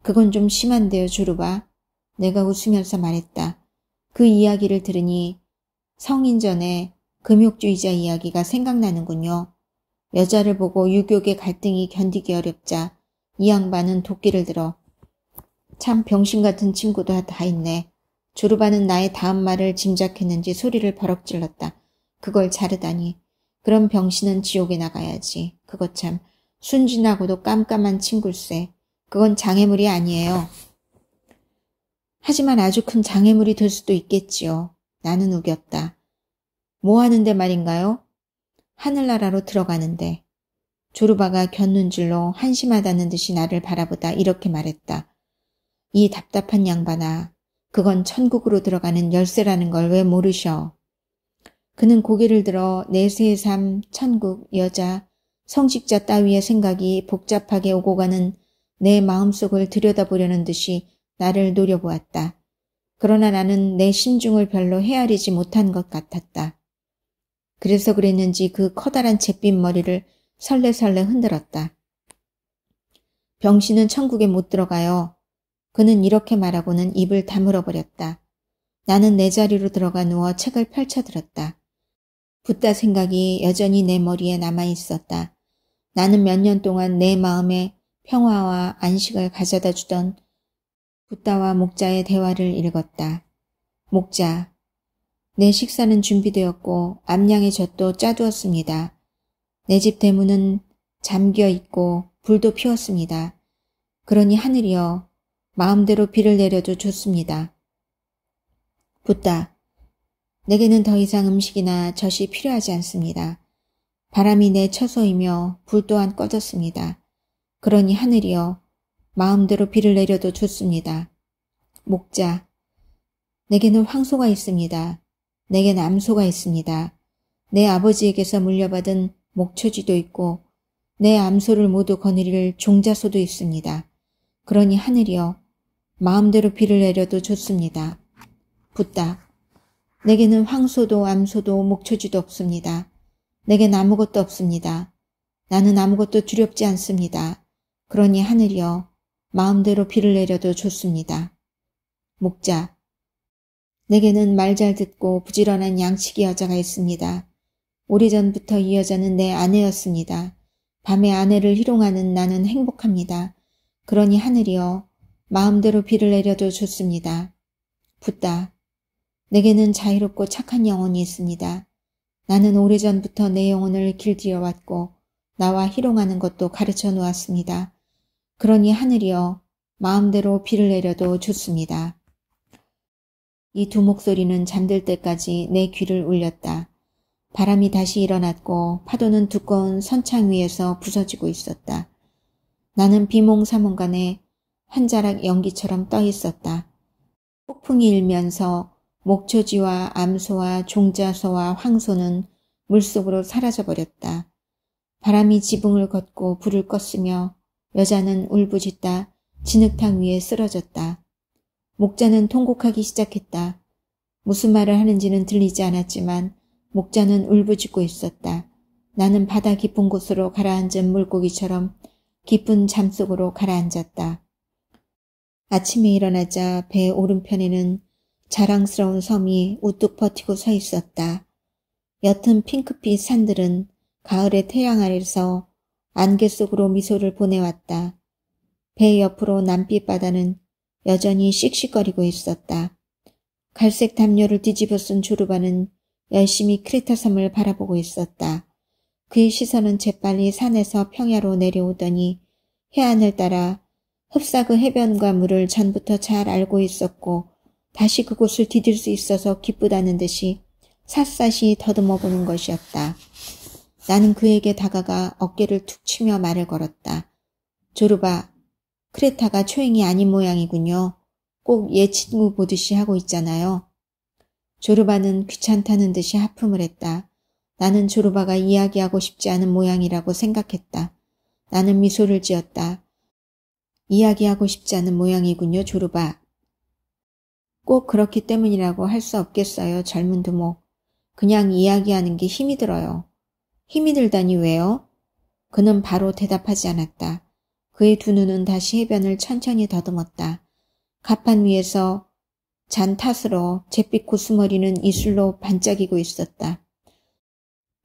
그건 좀 심한데요, 주루바. 내가 웃으면서 말했다. 그 이야기를 들으니 성인전의 금욕주의자 이야기가 생각나는군요. 여자를 보고 유교계 갈등이 견디기 어렵자 이 양반은 도끼를 들어 참 병신 같은 친구도 다 있네. 주루바는 나의 다음 말을 짐작했는지 소리를 버럭 질렀다. 그걸 자르다니. 그럼 병신은 지옥에 나가야지. 그거 참 순진하고도 깜깜한 친굴세. 그건 장애물이 아니에요. 하지만 아주 큰 장애물이 될 수도 있겠지요. 나는 우겼다. 뭐 하는데 말인가요? 하늘나라로 들어가는데. 조르바가 곁눈질로 한심하다는 듯이 나를 바라보다 이렇게 말했다. 이 답답한 양반아, 그건 천국으로 들어가는 열쇠라는 걸 왜 모르셔? 그는 고개를 들어 내세의 삶, 천국, 여자, 성직자 따위의 생각이 복잡하게 오고 가는 내 마음속을 들여다보려는 듯이 나를 노려보았다. 그러나 나는 내 심중을 별로 헤아리지 못한 것 같았다. 그래서 그랬는지 그 커다란 잿빛 머리를 설레설레 흔들었다. 병신은 천국에 못 들어가요. 그는 이렇게 말하고는 입을 다물어 버렸다. 나는 내 자리로 들어가 누워 책을 펼쳐들었다. 붓다 생각이 여전히 내 머리에 남아있었다. 나는 몇 년 동안 내 마음에 평화와 안식을 가져다 주던 붓다와 목자의 대화를 읽었다. 목자, 내 식사는 준비되었고 암양의 젖도 짜두었습니다. 내 집 대문은 잠겨 있고 불도 피웠습니다. 그러니 하늘이여 마음대로 비를 내려도 좋습니다. 붓다, 내게는 더 이상 음식이나 젖이 필요하지 않습니다. 바람이 내 처소이며 불 또한 꺼졌습니다. 그러니 하늘이여 마음대로 비를 내려도 좋습니다. 목자, 내게는 황소가 있습니다. 내게는 암소가 있습니다. 내 아버지에게서 물려받은 목초지도 있고 내 암소를 모두 거느릴 종자소도 있습니다. 그러니 하늘이여 마음대로 비를 내려도 좋습니다. 붓다, 내게는 황소도 암소도 목초지도 없습니다. 내겐 아무것도 없습니다. 나는 아무것도 두렵지 않습니다. 그러니 하늘이여 마음대로 비를 내려도 좋습니다. 목자, 내게는 말 잘 듣고 부지런한 양치기 여자가 있습니다. 오래전부터 이 여자는 내 아내였습니다. 밤에 아내를 희롱하는 나는 행복합니다. 그러니 하늘이여 마음대로 비를 내려도 좋습니다. 붓다, 내게는 자유롭고 착한 영혼이 있습니다. 나는 오래전부터 내 영혼을 길들여왔고 나와 희롱하는 것도 가르쳐 놓았습니다. 그러니 하늘이여 마음대로 비를 내려도 좋습니다. 이 두 목소리는 잠들 때까지 내 귀를 울렸다. 바람이 다시 일어났고 파도는 두꺼운 선창 위에서 부서지고 있었다. 나는 비몽사몽간에 한 자락 연기처럼 떠 있었다. 폭풍이 일면서 목초지와 암소와 종자소와 황소는 물속으로 사라져버렸다. 바람이 지붕을 걷고 불을 껐으며 여자는 울부짖다 진흙탕 위에 쓰러졌다. 목자는 통곡하기 시작했다. 무슨 말을 하는지는 들리지 않았지만 목자는 울부짖고 있었다. 나는 바다 깊은 곳으로 가라앉은 물고기처럼 깊은 잠속으로 가라앉았다. 아침에 일어나자 배 오른편에는 자랑스러운 섬이 우뚝 버티고 서 있었다. 옅은 핑크빛 산들은 가을의 태양 아래서 안개 속으로 미소를 보내왔다. 배 옆으로 남빛 바다는 여전히 씩씩거리고 있었다. 갈색 담요를 뒤집어 쓴 조르바는 열심히 크레타 섬을 바라보고 있었다. 그의 시선은 재빨리 산에서 평야로 내려오더니 해안을 따라 흡사 그 해변과 물을 전부터 잘 알고 있었고 다시 그곳을 디딜 수 있어서 기쁘다는 듯이 샅샅이 더듬어 보는 것이었다. 나는 그에게 다가가 어깨를 툭 치며 말을 걸었다. 조르바, 크레타가 초행이 아닌 모양이군요. 꼭 얘 친구 보듯이 하고 있잖아요. 조르바는 귀찮다는 듯이 하품을 했다. 나는 조르바가 이야기하고 싶지 않은 모양이라고 생각했다. 나는 미소를 지었다. 이야기하고 싶지 않은 모양이군요, 조르바. 꼭 그렇기 때문이라고 할 수 없겠어요, 젊은 두목. 그냥 이야기하는 게 힘이 들어요. 힘이 들다니 왜요? 그는 바로 대답하지 않았다. 그의 두 눈은 다시 해변을 천천히 더듬었다. 갑판 위에서 잔 탓으로 잿빛 고스머리는 이슬로 반짝이고 있었다.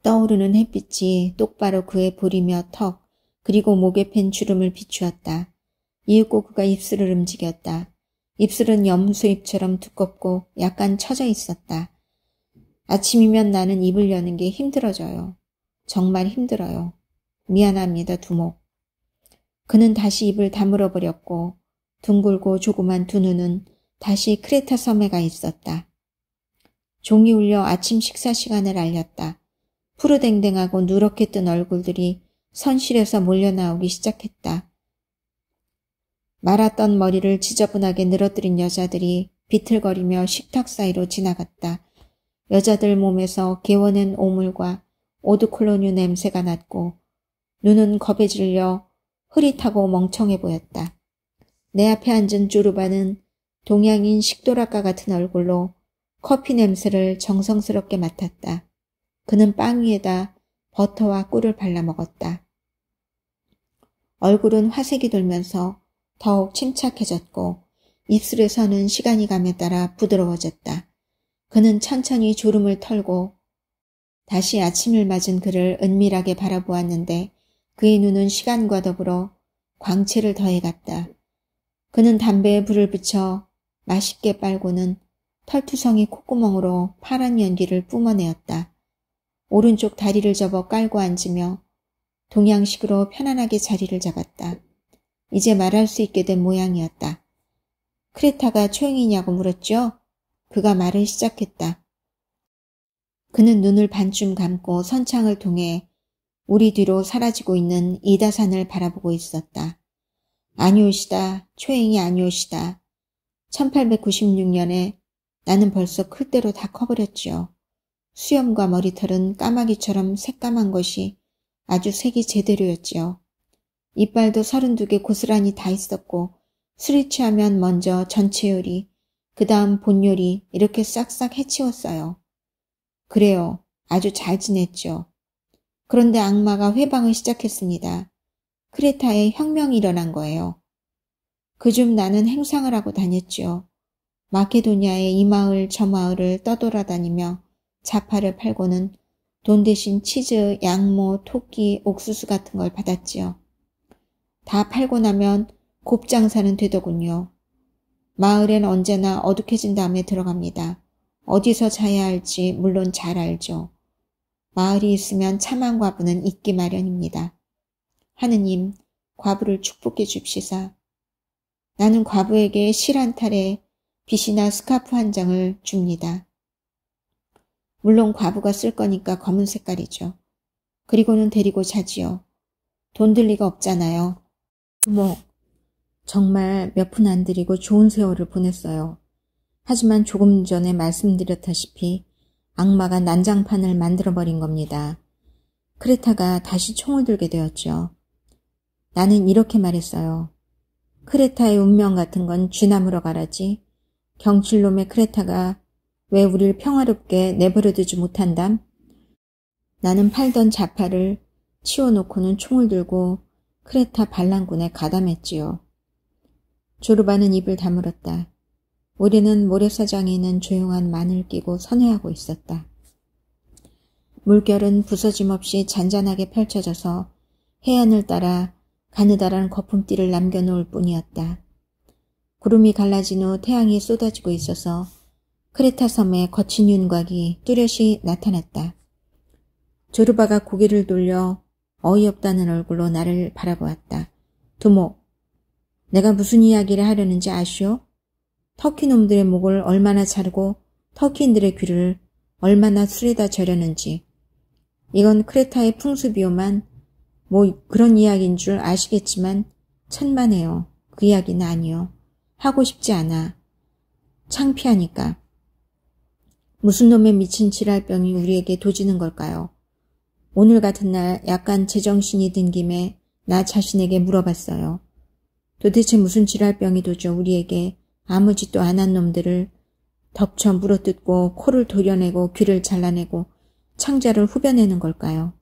떠오르는 햇빛이 똑바로 그의 볼이며 턱 그리고 목에 팬 주름을 비추었다. 이윽고 그가 입술을 움직였다. 입술은 염소입처럼 두껍고 약간 처져 있었다. 아침이면 나는 입을 여는 게 힘들어져요. 정말 힘들어요. 미안합니다, 두목. 그는 다시 입을 다물어 버렸고 둥글고 조그만 두 눈은 다시 크레타 섬에 가 있었다. 종이 울려 아침 식사 시간을 알렸다. 푸르댕댕하고 누렇게 뜬 얼굴들이 선실에서 몰려나오기 시작했다. 말았던 머리를 지저분하게 늘어뜨린 여자들이 비틀거리며 식탁 사이로 지나갔다. 여자들 몸에서 개워낸 오물과 오드콜로뉴 냄새가 났고 눈은 겁에 질려 흐릿하고 멍청해 보였다. 내 앞에 앉은 쭈르바는 동양인 식도락과 같은 얼굴로 커피 냄새를 정성스럽게 맡았다. 그는 빵 위에다 버터와 꿀을 발라 먹었다. 얼굴은 화색이 돌면서 더욱 침착해졌고 입술에서는 시간이 감에 따라 부드러워졌다. 그는 천천히 졸음을 털고 다시 아침을 맞은 그를 은밀하게 바라보았는데 그의 눈은 시간과 더불어 광채를 더해갔다. 그는 담배에 불을 붙여 맛있게 빨고는 털투성이 콧구멍으로 파란 연기를 뿜어내었다. 오른쪽 다리를 접어 깔고 앉으며 동양식으로 편안하게 자리를 잡았다. 이제 말할 수 있게 된 모양이었다. 크레타가 초행이냐고 물었죠? 그가 말을 시작했다. 그는 눈을 반쯤 감고 선창을 통해 우리 뒤로 사라지고 있는 이다산을 바라보고 있었다. 아니오시다. 초행이 아니오시다. 1896년에 나는 벌써 클 대로 다 커버렸지요. 수염과 머리털은 까마귀처럼 새까만 것이 아주 색이 제대로였지요. 이빨도 32개 고스란히 다 있었고 술이 취하면 먼저 전체 요리, 그 다음 본 요리 이렇게 싹싹 해치웠어요. 그래요. 아주 잘 지냈죠. 그런데 악마가 회방을 시작했습니다. 크레타에 혁명이 일어난 거예요. 그중 나는 행상을 하고 다녔죠. 마케도니아의 이 마을 저 마을을 떠돌아다니며 자파를 팔고는 돈 대신 치즈, 양모, 토끼, 옥수수 같은 걸 받았지요. 다 팔고 나면 곱장사는 되더군요. 마을엔 언제나 어둑해진 다음에 들어갑니다. 어디서 자야 할지 물론 잘 알죠. 마을이 있으면 참한 과부는 있기 마련입니다. 하느님, 과부를 축복해 줍시사. 나는 과부에게 실 한 탈에 빗이나 스카프 한 장을 줍니다. 물론 과부가 쓸 거니까 검은 색깔이죠. 그리고는 데리고 자지요. 돈 들 리가 없잖아요. 정말 몇 푼 안 들이고 좋은 세월을 보냈어요. 하지만 조금 전에 말씀드렸다시피 악마가 난장판을 만들어버린 겁니다. 크레타가 다시 총을 들게 되었죠. 나는 이렇게 말했어요. 크레타의 운명 같은 건 쥐나무로 가라지. 경칠놈의 크레타가 왜 우릴 평화롭게 내버려두지 못한담? 나는 팔던 자파를 치워놓고는 총을 들고 크레타 반란군에 가담했지요. 조르바는 입을 다물었다. 우리는 모래사장에 있는 조용한 만을 끼고 선회하고 있었다. 물결은 부서짐 없이 잔잔하게 펼쳐져서 해안을 따라 가느다란 거품띠를 남겨놓을 뿐이었다. 구름이 갈라진 후 태양이 쏟아지고 있어서 크레타 섬의 거친 윤곽이 뚜렷이 나타났다. 조르바가 고개를 돌려 어이없다는 얼굴로 나를 바라보았다. 두목, 내가 무슨 이야기를 하려는지 아시오? 터키 놈들의 목을 얼마나 자르고 터키인들의 귀를 얼마나 술에다 절였는지. 이건 크레타의 풍수비오만 뭐 그런 이야기인 줄 아시겠지만 천만에요. 그 이야기는 아니요. 하고 싶지 않아. 창피하니까. 무슨 놈의 미친 지랄병이 우리에게 도지는 걸까요? 오늘 같은 날 약간 제정신이 든 김에 나 자신에게 물어봤어요. 도대체 무슨 지랄병이 도죠 우리에게 아무 짓도 안 한 놈들을 덮쳐 물어뜯고 코를 도려내고 귀를 잘라내고 창자를 후벼내는 걸까요?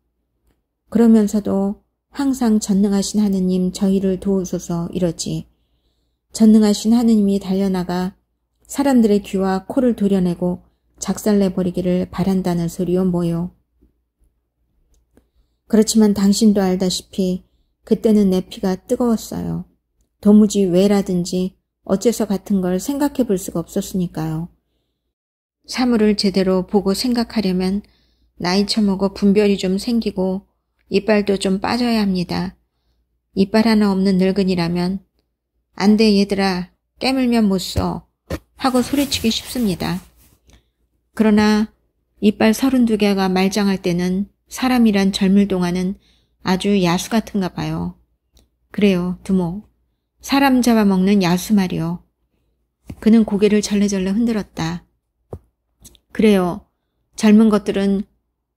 그러면서도 항상 전능하신 하느님 저희를 도우소서 이러지. 전능하신 하느님이 달려나가 사람들의 귀와 코를 도려내고 작살내버리기를 바란다는 소리요 뭐요. 그렇지만 당신도 알다시피 그때는 내 피가 뜨거웠어요. 도무지 왜라든지 어째서 같은 걸 생각해 볼 수가 없었으니까요. 사물을 제대로 보고 생각하려면 나이 처먹어 분별이 좀 생기고 이빨도 좀 빠져야 합니다. 이빨 하나 없는 늙은이라면 안 돼 얘들아 깨물면 못 써 하고 소리치기 쉽습니다. 그러나 이빨 32개가 말짱할 때는 사람이란 젊을 동안은 아주 야수 같은가 봐요. 그래요 두목. 사람 잡아먹는 야수 말이요. 그는 고개를 절레절레 흔들었다. 그래요. 젊은 것들은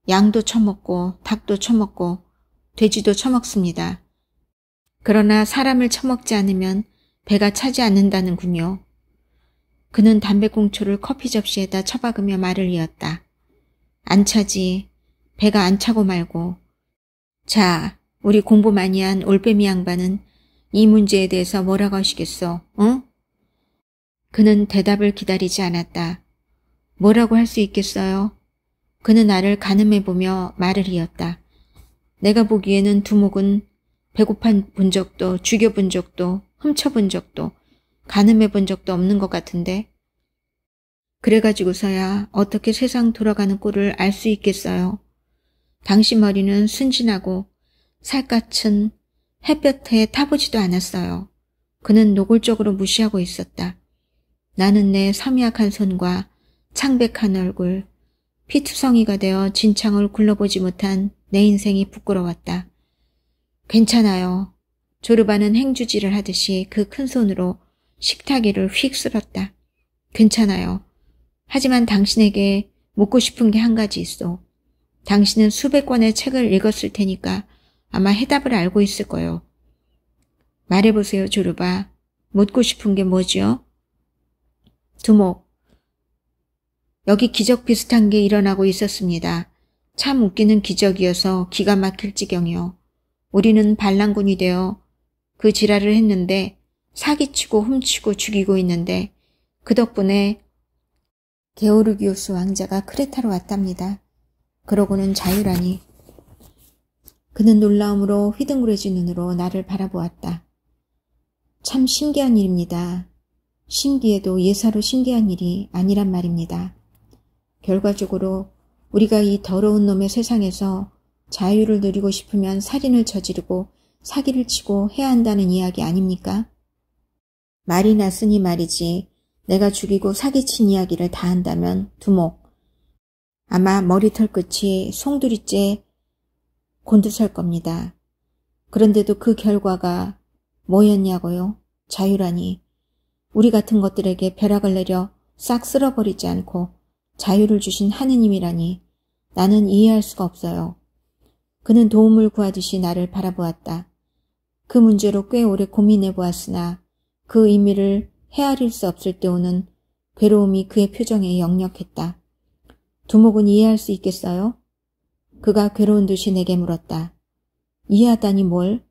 양도 처먹고 닭도 처먹고 돼지도 처먹습니다. 그러나 사람을 처먹지 않으면 배가 차지 않는다는군요. 그는 담배꽁초를 커피 접시에다 처박으며 말을 이었다. 안 차지. 배가 안 차고 말고. 자, 우리 공부 많이 한 올빼미 양반은 이 문제에 대해서 뭐라고 하시겠어? 응? 그는 대답을 기다리지 않았다. 뭐라고 할 수 있겠어요? 그는 나를 가늠해보며 말을 이었다. 내가 보기에는 두목은 배고파 본 적도 죽여본 적도 훔쳐본 적도 가늠해본 적도 없는 것 같은데 그래가지고서야 어떻게 세상 돌아가는 꼴을 알 수 있겠어요. 당신 머리는 순진하고 살갗은 햇볕에 타보지도 않았어요. 그는 노골적으로 무시하고 있었다. 나는 내 섬유약한 손과 창백한 얼굴, 피투성이가 되어 진창을 굴러보지 못한 내 인생이 부끄러웠다. 괜찮아요. 조르바는 행주질을 하듯이 그 큰 손으로 식탁위를 휙 쓸었다. 괜찮아요. 하지만 당신에게 묻고 싶은 게 한 가지 있어. 당신은 수백 권의 책을 읽었을 테니까 아마 해답을 알고 있을 거요. 말해보세요, 조르바. 묻고 싶은 게 뭐지요? 두목. 여기 기적 비슷한 게 일어나고 있었습니다. 참 웃기는 기적이어서 기가 막힐 지경이요. 우리는 반란군이 되어 그 지랄을 했는데 사기치고 훔치고 죽이고 있는데 그 덕분에 게오르기우스 왕자가 크레타로 왔답니다. 그러고는 자유라니. 그는 놀라움으로 휘둥그레진 눈으로 나를 바라보았다. 참 신기한 일입니다. 신기해도 예사로 신기한 일이 아니란 말입니다. 결과적으로 우리가 이 더러운 놈의 세상에서 자유를 누리고 싶으면 살인을 저지르고 사기를 치고 해야 한다는 이야기 아닙니까? 말이 났으니 말이지 내가 죽이고 사기친 이야기를 다 한다면 두목. 아마 머리털 끝이 송두리째 곤두설 겁니다. 그런데도 그 결과가 뭐였냐고요? 자유라니. 우리 같은 것들에게 벼락을 내려 싹 쓸어버리지 않고 자유를 주신 하느님이라니 나는 이해할 수가 없어요. 그는 도움을 구하듯이 나를 바라보았다. 그 문제로 꽤 오래 고민해 보았으나 그 의미를 헤아릴 수 없을 때 오는 괴로움이 그의 표정에 역력했다. 두목은 이해할 수 있겠어요? 그가 괴로운 듯이 내게 물었다. 이해하다니 뭘?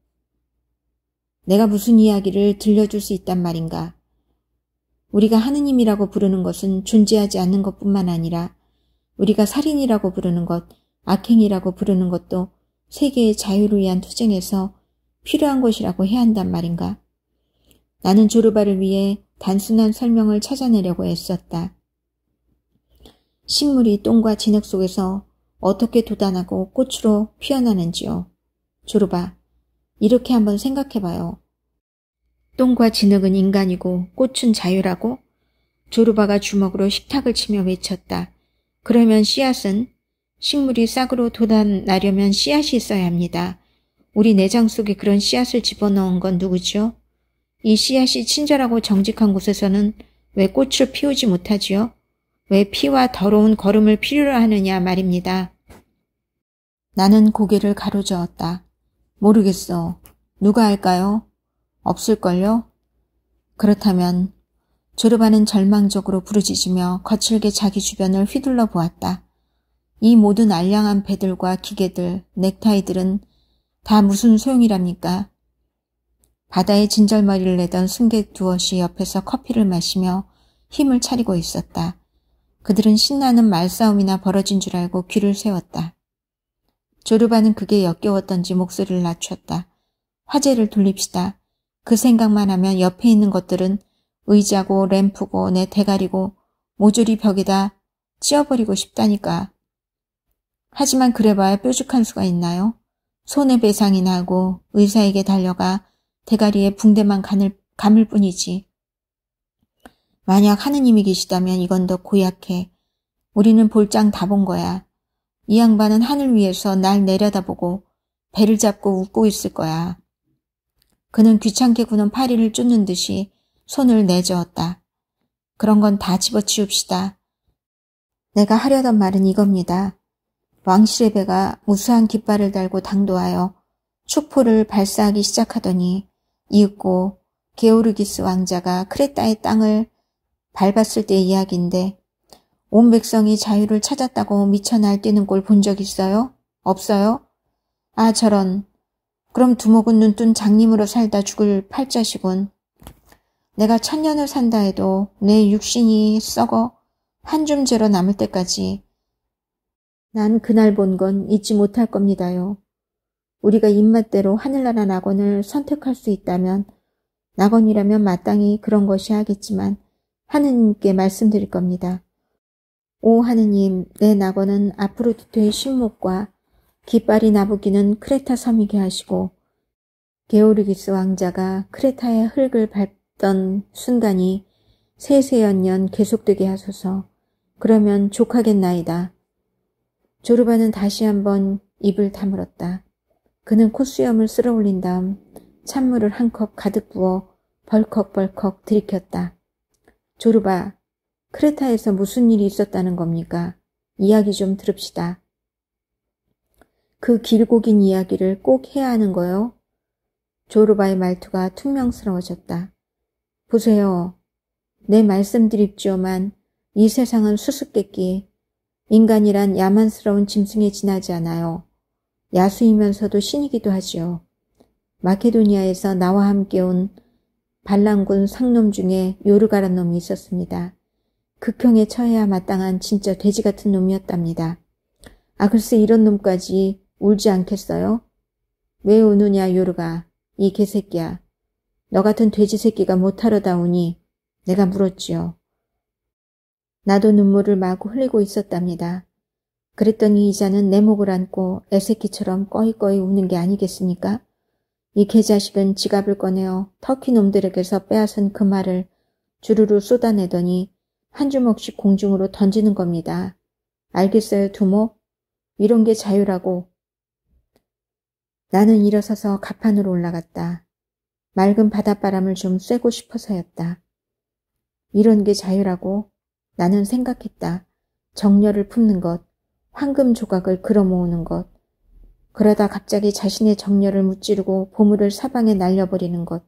내가 무슨 이야기를 들려줄 수 있단 말인가? 우리가 하느님이라고 부르는 것은 존재하지 않는 것뿐만 아니라 우리가 살인이라고 부르는 것, 악행이라고 부르는 것도 세계의 자유를 위한 투쟁에서 필요한 것이라고 해야 한단 말인가? 나는 조르바를 위해 단순한 설명을 찾아내려고 애썼다. 식물이 똥과 진흙 속에서 어떻게 돋아나고 꽃으로 피어나는지요. 조르바, 이렇게 한번 생각해봐요. 똥과 진흙은 인간이고 꽃은 자유라고? 조르바가 주먹으로 식탁을 치며 외쳤다. 그러면 씨앗은? 식물이 싹으로 돋아나려면 씨앗이 있어야 합니다. 우리 내장 속에 그런 씨앗을 집어넣은 건 누구죠? 이 씨앗이 친절하고 정직한 곳에서는 왜 꽃을 피우지 못하지요? 왜 피와 더러운 걸음을 필요로 하느냐 말입니다. 나는 고개를 가로저었다. 모르겠어. 누가 할까요? 없을걸요? 그렇다면 조르바는 절망적으로 부르짖으며 거칠게 자기 주변을 휘둘러 보았다. 이 모든 알량한 배들과 기계들, 넥타이들은 다 무슨 소용이랍니까? 바다에 진절머리를 내던 승객 두엇이 옆에서 커피를 마시며 힘을 차리고 있었다. 그들은 신나는 말싸움이나 벌어진 줄 알고 귀를 세웠다. 조르바는 그게 역겨웠던지 목소리를 낮췄다. 화제를 돌립시다. 그 생각만 하면 옆에 있는 것들은 의자고 램프고 내 대가리고 모조리 벽에다 찧어버리고 싶다니까. 하지만 그래봐야 뾰족한 수가 있나요? 손해배상이나 하고 의사에게 달려가 대가리에 붕대만 감을 뿐이지. 만약 하느님이 계시다면 이건 더 고약해. 우리는 볼장 다 본 거야. 이 양반은 하늘 위에서 날 내려다보고 배를 잡고 웃고 있을 거야. 그는 귀찮게 구는 파리를 쫓는 듯이 손을 내저었다. 그런 건 다 집어치웁시다. 내가 하려던 말은 이겁니다. 왕실의 배가 무수한 깃발을 달고 당도하여 축포를 발사하기 시작하더니 이윽고 게오르기스 왕자가 크레타의 땅을 밟았을 때의 이야기인데 온 백성이 자유를 찾았다고 미쳐 날뛰는 꼴 본 적 있어요? 없어요? 아 저런. 그럼 두목은 눈뜬 장님으로 살다 죽을 팔자시군. 내가 1000년을 산다 해도 내 육신이 썩어 한 줌 재로 남을 때까지 난 그날 본 건 잊지 못할 겁니다요. 우리가 입맛대로 하늘나라 낙원을 선택할 수 있다면 낙원이라면 마땅히 그런 것이 하겠지만 하느님께 말씀드릴 겁니다. 오 하느님, 내 낙원은 아프로디테의 신목과 깃발이 나부기는 크레타 섬이게 하시고 게오르기스 왕자가 크레타의 흙을 밟던 순간이 세세연년 계속되게 하소서. 그러면 족하겠나이다. 조르바는 다시 한번 입을 다물었다. 그는 콧수염을 쓸어 올린 다음 찬물을 한 컵 가득 부어 벌컥벌컥 들이켰다. 조르바, 크레타에서 무슨 일이 있었다는 겁니까? 이야기 좀 들읍시다. 그 길고 긴 이야기를 꼭 해야 하는 거요? 조르바의 말투가 퉁명스러워졌다. 보세요. 내 말씀드립지요만 이 세상은 수수께끼, 인간이란 야만스러운 짐승에 지나지 않아요. 야수이면서도 신이기도 하지요. 마케도니아에서 나와 함께 온 반란군 상놈 중에 요르가란 놈이 있었습니다. 극형에 처해야 마땅한 진짜 돼지 같은 놈이었답니다. 아 글쎄 이런 놈까지 울지 않겠어요? 왜 우느냐 요르가, 이 개새끼야. 너 같은 돼지 새끼가 못하러다 오니 내가 물었지요. 나도 눈물을 마구 흘리고 있었답니다. 그랬더니 이자는 내 목을 안고 애새끼처럼 꺼이꺼이 우는 게 아니겠습니까? 이 개자식은 지갑을 꺼내어 터키 놈들에게서 빼앗은 그 말을 주르르 쏟아내더니 한 주먹씩 공중으로 던지는 겁니다. 알겠어요, 두목? 이런 게 자유라고. 나는 일어서서 갑판으로 올라갔다. 맑은 바닷바람을 좀 쐬고 싶어서였다. 이런 게 자유라고? 나는 생각했다. 정열을 품는 것, 황금 조각을 걸어 모으는 것, 그러다 갑자기 자신의 정열을 무찌르고 보물을 사방에 날려버리는 것,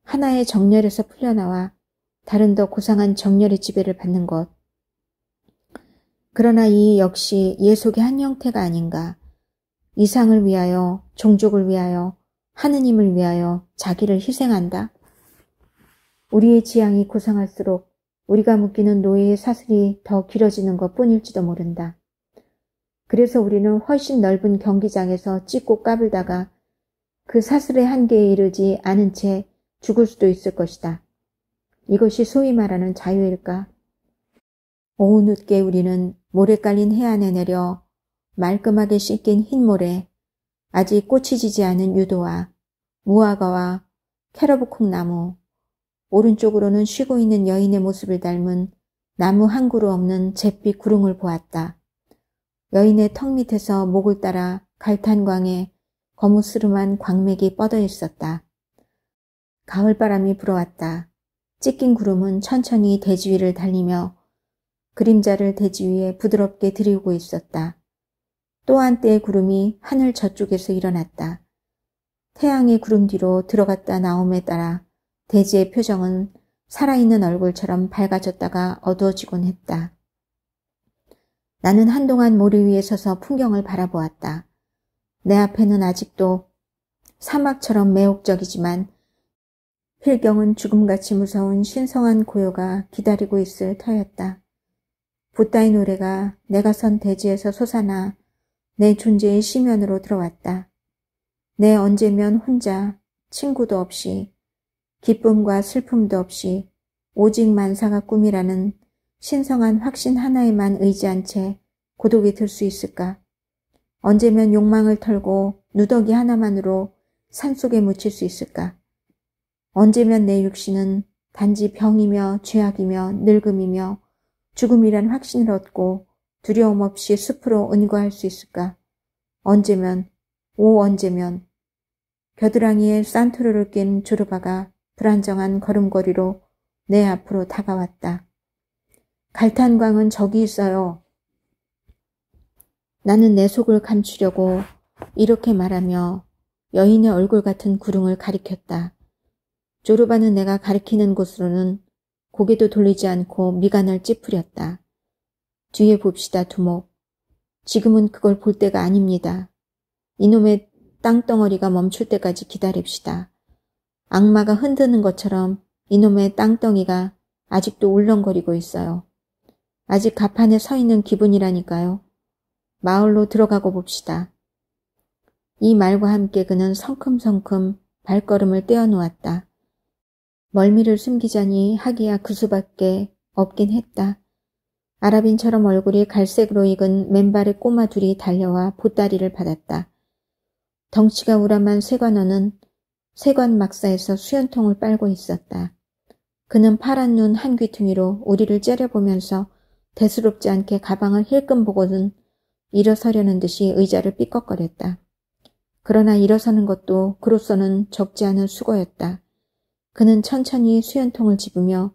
하나의 정열에서 풀려나와 다른 더 고상한 정열의 지배를 받는 것. 그러나 이 역시 예속의 한 형태가 아닌가. 이상을 위하여, 종족을 위하여, 하느님을 위하여 자기를 희생한다. 우리의 지향이 고상할수록 우리가 묶이는 노예의 사슬이 더 길어지는 것 뿐일지도 모른다. 그래서 우리는 훨씬 넓은 경기장에서 찢고 까불다가 그 사슬의 한계에 이르지 않은 채 죽을 수도 있을 것이다. 이것이 소위 말하는 자유일까? 오후 늦게 우리는 모래 깔린 해안에 내려 말끔하게 씻긴 흰 모래, 아직 꽃이 지지 않은 유도와 무화과와 캐러브콩 나무, 오른쪽으로는 쉬고 있는 여인의 모습을 닮은 나무 한 그루 없는 잿빛 구릉을 보았다. 여인의 턱 밑에서 목을 따라 갈탄광에 거무스름한 광맥이 뻗어 있었다. 가을바람이 불어왔다. 찢긴 구름은 천천히 대지 위를 달리며 그림자를 대지 위에 부드럽게 들이우고 있었다. 또 한때의 구름이 하늘 저쪽에서 일어났다. 태양의 구름 뒤로 들어갔다 나옴에 따라 대지의 표정은 살아있는 얼굴처럼 밝아졌다가 어두워지곤 했다. 나는 한동안 모래 위에 서서 풍경을 바라보았다. 내 앞에는 아직도 사막처럼 매혹적이지만 필경은 죽음같이 무서운 신성한 고요가 기다리고 있을 터였다. 붓다의 노래가 내가 선 대지에서 솟아나 내 존재의 심연으로 들어왔다. 내 언제면 혼자 친구도 없이 기쁨과 슬픔도 없이 오직 만사가 꿈이라는 신성한 확신 하나에만 의지한 채 고독이 들 수 있을까? 언제면 욕망을 털고 누더기 하나만으로 산속에 묻힐 수 있을까? 언제면 내 육신은 단지 병이며 죄악이며 늙음이며 죽음이란 확신을 얻고 두려움 없이 숲으로 은거할 수 있을까? 언제면, 오 언제면 겨드랑이에 산토르를 낀 조르바가 불안정한 걸음걸이로 내 앞으로 다가왔다. 갈탄광은 저기 있어요. 나는 내 속을 감추려고 이렇게 말하며 여인의 얼굴 같은 구릉을 가리켰다. 조르바는 내가 가리키는 곳으로는 고개도 돌리지 않고 미간을 찌푸렸다. 뒤에 봅시다, 두목. 지금은 그걸 볼 때가 아닙니다. 이놈의 땅덩어리가 멈출 때까지 기다립시다. 악마가 흔드는 것처럼 이놈의 땅덩이가 아직도 울렁거리고 있어요. 아직 가판에 서 있는 기분이라니까요. 마을로 들어가고 봅시다. 이 말과 함께 그는 성큼성큼 발걸음을 떼어놓았다. 멀미를 숨기자니 하기야 그 수밖에 없긴 했다. 아랍인처럼 얼굴이 갈색으로 익은 맨발의 꼬마 둘이 달려와 보따리를 받았다. 덩치가 우람한 세관원은 세관 막사에서 수연통을 빨고 있었다. 그는 파란 눈 한 귀퉁이로 우리를 째려보면서 대수롭지 않게 가방을 힐끔 보고는 일어서려는 듯이 의자를 삐걱거렸다. 그러나 일어서는 것도 그로서는 적지 않은 수고였다. 그는 천천히 수연통을 집으며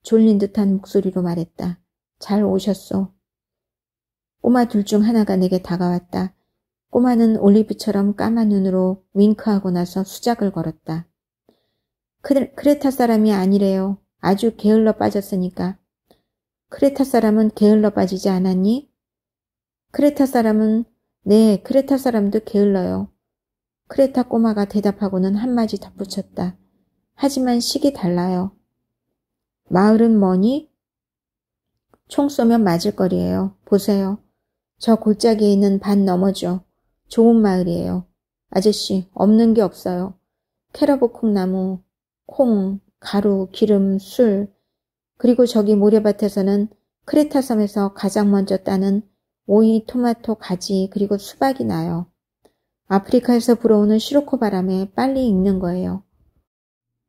졸린 듯한 목소리로 말했다. 잘 오셨소. 꼬마 둘 중 하나가 내게 다가왔다. 꼬마는 올리브처럼 까만 눈으로 윙크하고 나서 수작을 걸었다. 크레타 사람이 아니래요. 아주 게을러 빠졌으니까. 크레타 사람은 게을러 빠지지 않았니? 크레타 사람은 네, 크레타 사람도 게을러요. 크레타 꼬마가 대답하고는 한마디 덧붙였다. 하지만 식이 달라요. 마을은 뭐니? 총 쏘면 맞을 거리예요. 보세요. 저 골짜기에 있는 반 너머죠. 좋은 마을이에요. 아저씨, 없는 게 없어요. 캐러브콩 나무, 콩, 가루, 기름, 술, 그리고 저기 모래밭에서는 크레타 섬에서 가장 먼저 따는 오이, 토마토, 가지, 그리고 수박이 나요. 아프리카에서 불어오는 시로코 바람에 빨리 익는 거예요.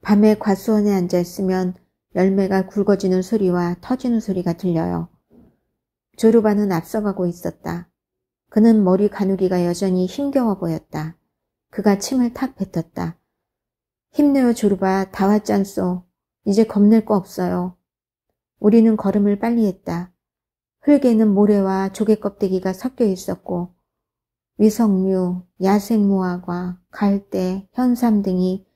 밤에 과수원에 앉아있으면 열매가 굵어지는 소리와 터지는 소리가 들려요. 조르바는 앞서가고 있었다. 그는 머리 가누기가 여전히 힘겨워 보였다. 그가 침을 탁 뱉었다. 힘내요 조르바, 다 왔잖소. 이제 겁낼 거 없어요. 우리는 걸음을 빨리 했다. 흙에는 모래와 조개 껍데기가 섞여 있었고 위석류, 야생무화과, 갈대, 현삼 등이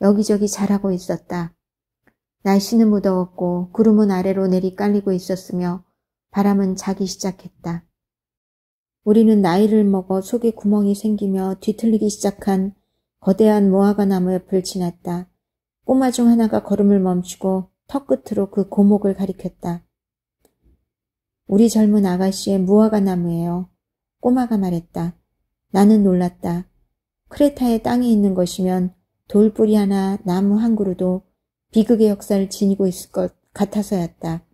여기저기 자라고 있었다. 날씨는 무더웠고 구름은 아래로 내리깔리고 있었으며 바람은 자기 시작했다. 우리는 나이를 먹어 속에 구멍이 생기며 뒤틀리기 시작한 거대한 무화과 나무 옆을 지났다. 꼬마 중 하나가 걸음을 멈추고 턱 끝으로 그 고목을 가리켰다. 우리 젊은 아가씨의 무화과 나무예요. 꼬마가 말했다. 나는 놀랐다. 크레타의 땅에 있는 것이면 돌뿌리 하나, 나무 한 그루도 비극의 역사를 지니고 있을 것 같아서였다.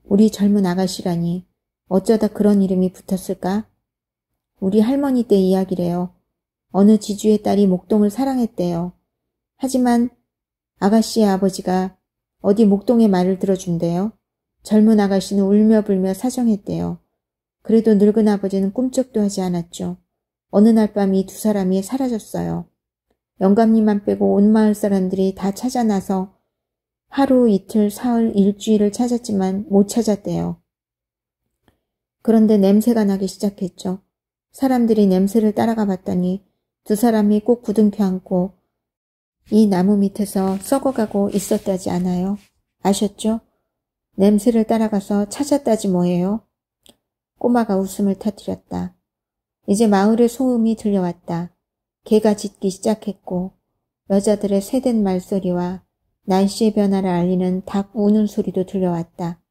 우리 젊은 아가씨라니 어쩌다 그런 이름이 붙었을까? 우리 할머니 때 이야기래요. 어느 지주의 딸이 목동을 사랑했대요. 하지만 아가씨의 아버지가 어디 목동의 말을 들어준대요. 젊은 아가씨는 울며 불며 사정했대요. 그래도 늙은 아버지는 꿈쩍도 하지 않았죠. 어느 날 밤 이 두 사람이 사라졌어요. 영감님만 빼고 온 마을 사람들이 다 찾아 나서 하루, 이틀, 사흘, 일주일을 찾았지만 못 찾았대요. 그런데 냄새가 나기 시작했죠. 사람들이 냄새를 따라가 봤더니 두 사람이 꼭 부둥켜 안고 이 나무 밑에서 썩어가고 있었다지 않아요? 아셨죠? 냄새를 따라가서 찾았다지 뭐예요? 꼬마가 웃음을 터뜨렸다. 이제 마을의 소음이 들려왔다. 개가 짖기 시작했고 여자들의 새된 말소리와 날씨의 변화를 알리는 닭 우는 소리도 들려왔다.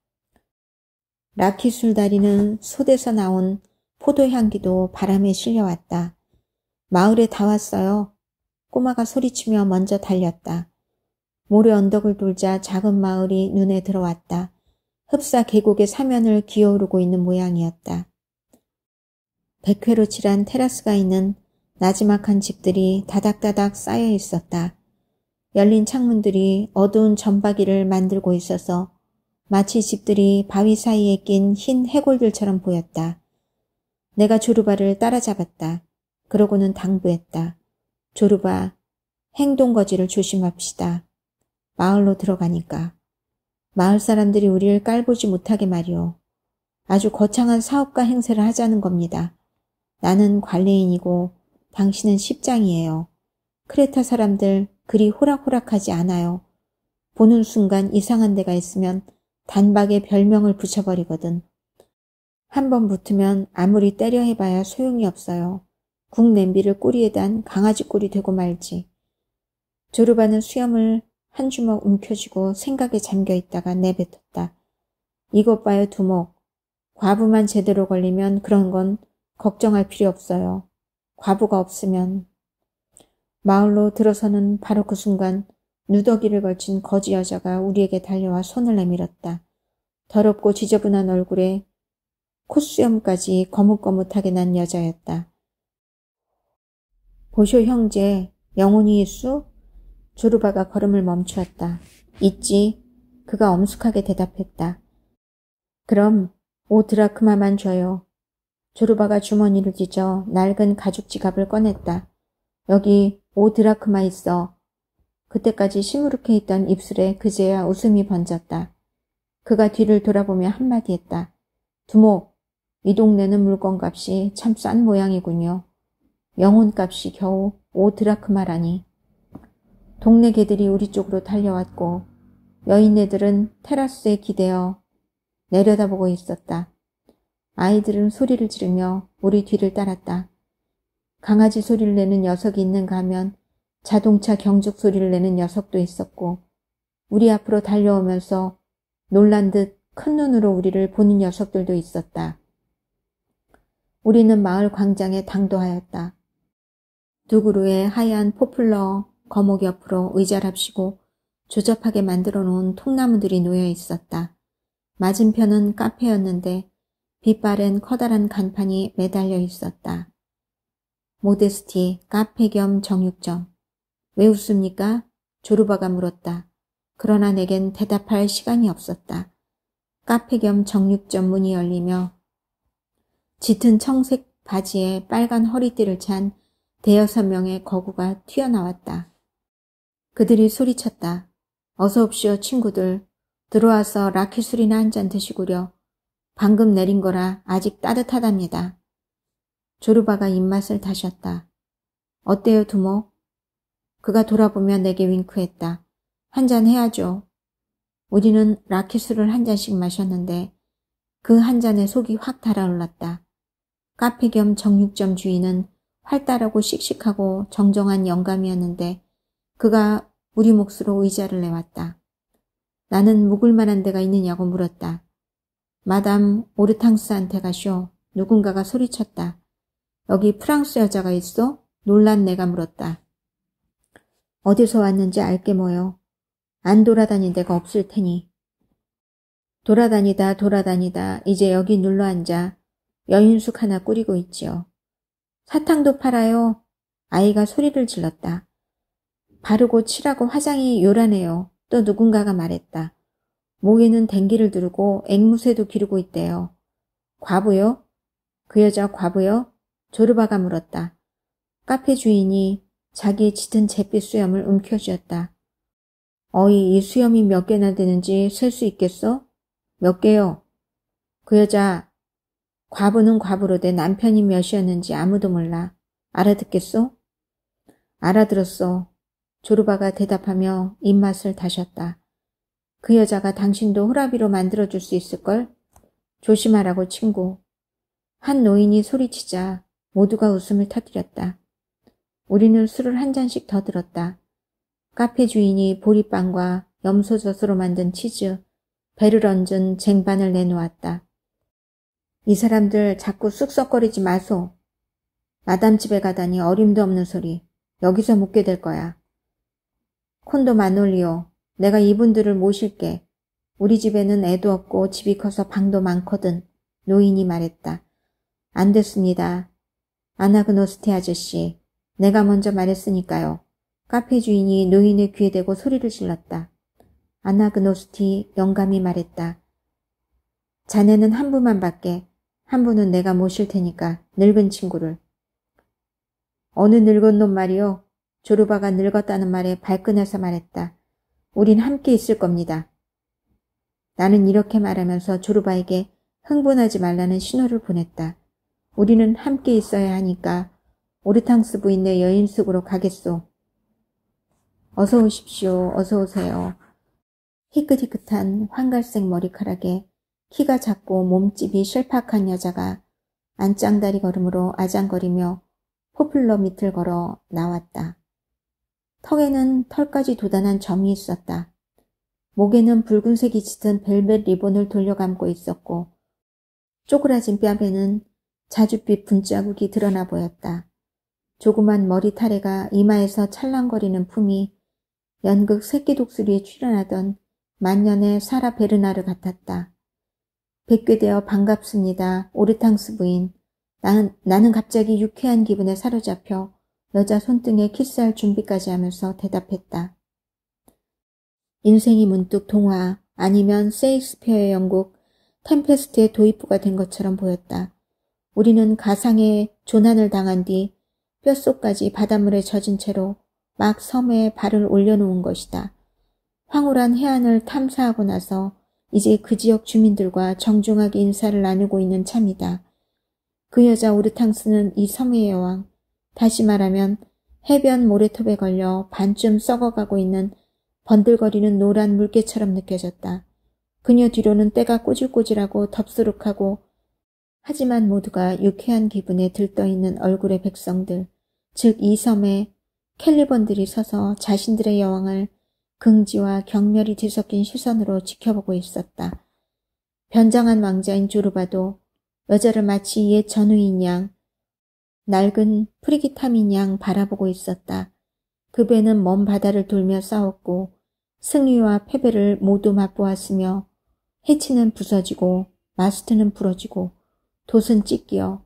라키술 다리는 솥에서 나온 포도향기도 바람에 실려왔다. 마을에 다 왔어요. 꼬마가 소리치며 먼저 달렸다. 모래 언덕을 돌자 작은 마을이 눈에 들어왔다. 흡사 계곡의 사면을 기어오르고 있는 모양이었다. 백회로 칠한 테라스가 있는 나지막한 집들이 다닥다닥 쌓여 있었다. 열린 창문들이 어두운 점박이를 만들고 있어서 마치 집들이 바위 사이에 낀 흰 해골들처럼 보였다. 내가 조르바를 따라잡았다. 그러고는 당부했다. 조르바, 행동거지를 조심합시다. 마을로 들어가니까. 마을 사람들이 우리를 깔보지 못하게 말이오. 아주 거창한 사업가 행세를 하자는 겁니다. 나는 관례인이고 당신은 십장이에요. 크레타 사람들 그리 호락호락하지 않아요. 보는 순간 이상한 데가 있으면 단박에 별명을 붙여버리거든. 한 번 붙으면 아무리 때려 해봐야 소용이 없어요. 국 냄비를 꼬리에 단 강아지 꼴이 되고 말지. 조르바는 수염을 한 주먹 움켜쥐고 생각에 잠겨 있다가 내뱉었다. 이것 봐요 두목. 과부만 제대로 걸리면 그런 건 걱정할 필요 없어요. 과부가 없으면. 마을로 들어서는 바로 그 순간 누더기를 걸친 거지 여자가 우리에게 달려와 손을 내밀었다. 더럽고 지저분한 얼굴에 콧수염까지 거뭇거뭇하게 난 여자였다. 보쇼 형제, 영혼이 있수? 조르바가 걸음을 멈추었다. 있지. 그가 엄숙하게 대답했다. 그럼 5드라크마만 줘요. 조르바가 주머니를 뒤져 낡은 가죽 지갑을 꺼냈다. 여기 5드라크마 있어. 그때까지 시무룩해 있던 입술에 그제야 웃음이 번졌다. 그가 뒤를 돌아보며 한마디 했다. 두목, 이 동네는 물건값이 참 싼 모양이군요. 영혼값이 겨우 5드라크마라니. 동네 개들이 우리 쪽으로 달려왔고 여인네들은 테라스에 기대어 내려다보고 있었다. 아이들은 소리를 지르며 우리 뒤를 따랐다. 강아지 소리를 내는 녀석이 있는가 하면 자동차 경적 소리를 내는 녀석도 있었고 우리 앞으로 달려오면서 놀란 듯 큰 눈으로 우리를 보는 녀석들도 있었다. 우리는 마을 광장에 당도하였다. 두 그루의 하얀 포플러 거목 옆으로 의자랍시고 조잡하게 만들어 놓은 통나무들이 놓여 있었다. 맞은편은 카페였는데 빛바랜 커다란 간판이 매달려 있었다. 모데스티 카페 겸 정육점. 왜 웃습니까? 조르바가 물었다. 그러나 내겐 대답할 시간이 없었다. 카페 겸 정육점 문이 열리며 짙은 청색 바지에 빨간 허리띠를 찬 대여섯 명의 거구가 튀어나왔다. 그들이 소리쳤다. 어서 옵시오 친구들. 들어와서 라켓술이나 한 잔 드시구려. 방금 내린 거라 아직 따뜻하답니다. 조르바가 입맛을 다셨다. 어때요, 두목? 그가 돌아보며 내게 윙크했다. 한 잔 해야죠. 우리는 라켓술을 한 잔씩 마셨는데 그 한 잔에 속이 확 달아올랐다. 카페 겸 정육점 주인은 활달하고 씩씩하고 정정한 영감이었는데 그가 우리 몫으로 의자를 내왔다. 나는 묵을 만한 데가 있느냐고 물었다. 마담 오르탕스한테 가쇼. 누군가가 소리쳤다. 여기 프랑스 여자가 있어? 놀란 내가 물었다. 어디서 왔는지 알게 뭐요. 안 돌아다닌 데가 없을 테니. 돌아다니다 이제 여기 눌러앉아 여인숙 하나 꾸리고 있지요. 사탕도 팔아요. 아이가 소리를 질렀다. 바르고 칠하고 화장이 요란해요. 또 누군가가 말했다. 목에는 댕기를 두르고 앵무새도 기르고 있대요. 과부요? 그 여자 과부요? 조르바가 물었다. 카페 주인이 자기의 짙은 잿빛 수염을 움켜쥐었다. 어이, 이 수염이 몇 개나 되는지 셀 수 있겠어? 몇 개요? 그 여자 과부는 과부로되 남편이 몇이었는지 아무도 몰라. 알아듣겠소? 알아들었소. 조르바가 대답하며 입맛을 다셨다. 그 여자가 당신도 호라비로 만들어줄 수 있을걸? 조심하라고 친구. 한 노인이 소리치자 모두가 웃음을 터뜨렸다. 우리는 술을 한 잔씩 더 들었다. 카페 주인이 보리빵과 염소젖으로 만든 치즈, 배를 얹은 쟁반을 내놓았다. 이 사람들 자꾸 쑥덕거리지 마소. 마담 집에 가다니 어림도 없는 소리. 여기서 묵게 될 거야. 콘도 마놀리오. 내가 이분들을 모실게. 우리 집에는 애도 없고 집이 커서 방도 많거든. 노인이 말했다. 안 됐습니다. 아나그노스티 아저씨. 내가 먼저 말했으니까요. 카페 주인이 노인의 귀에 대고 소리를 질렀다. 아나그노스티 영감이 말했다. 자네는 한 분만 밖에. 한 분은 내가 모실 테니까 늙은 친구를. 어느 늙은 놈 말이요. 조르바가 늙었다는 말에 발끈해서 말했다. 우린 함께 있을 겁니다. 나는 이렇게 말하면서 조르바에게 흥분하지 말라는 신호를 보냈다. 우리는 함께 있어야 하니까 오르탕스 부인네 여인숙으로 가겠소. 어서 오십시오. 어서 오세요. 희끗희끗한 황갈색 머리카락에 키가 작고 몸집이 실팍한 여자가 안짱다리 걸음으로 아장거리며 포플러 밑을 걸어 나왔다. 턱에는 털까지 돋아난 점이 있었다. 목에는 붉은색이 짙은 벨벳 리본을 돌려감고 있었고 쪼그라진 뺨에는 자줏빛 분자국이 드러나 보였다. 조그만 머리 타래가 이마에서 찰랑거리는 품이 연극 새끼 독수리에 출연하던 만년의 사라 베르나르 같았다. 뵙게 되어 반갑습니다. 오르탕스 부인. 나는 갑자기 유쾌한 기분에 사로잡혀 여자 손등에 키스할 준비까지 하면서 대답했다. 인생이 문득 동화 아니면 세익스피어의 영국 템페스트의 도입부가 된 것처럼 보였다. 우리는 가상의 조난을 당한 뒤 뼛속까지 바닷물에 젖은 채로 막 섬에 발을 올려놓은 것이다. 황홀한 해안을 탐사하고 나서 이제 그 지역 주민들과 정중하게 인사를 나누고 있는 참이다. 그 여자 오르탕스는 이 섬의 여왕, 다시 말하면 해변 모래톱에 걸려 반쯤 썩어가고 있는 번들거리는 노란 물개처럼 느껴졌다. 그녀 뒤로는 때가 꼬질꼬질하고 덥수룩하고 하지만 모두가 유쾌한 기분에 들떠있는 얼굴의 백성들, 즉 이 섬에 캘리번들이 서서 자신들의 여왕을 긍지와 경멸이 뒤섞인 시선으로 지켜보고 있었다. 변장한 왕자인 조르바도 여자를 마치 옛 전우인 양, 낡은 프리기타민 양 바라보고 있었다. 그 배는 먼 바다를 돌며 싸웠고 승리와 패배를 모두 맛보았으며 해치는 부서지고 마스트는 부러지고 돛은 찢겨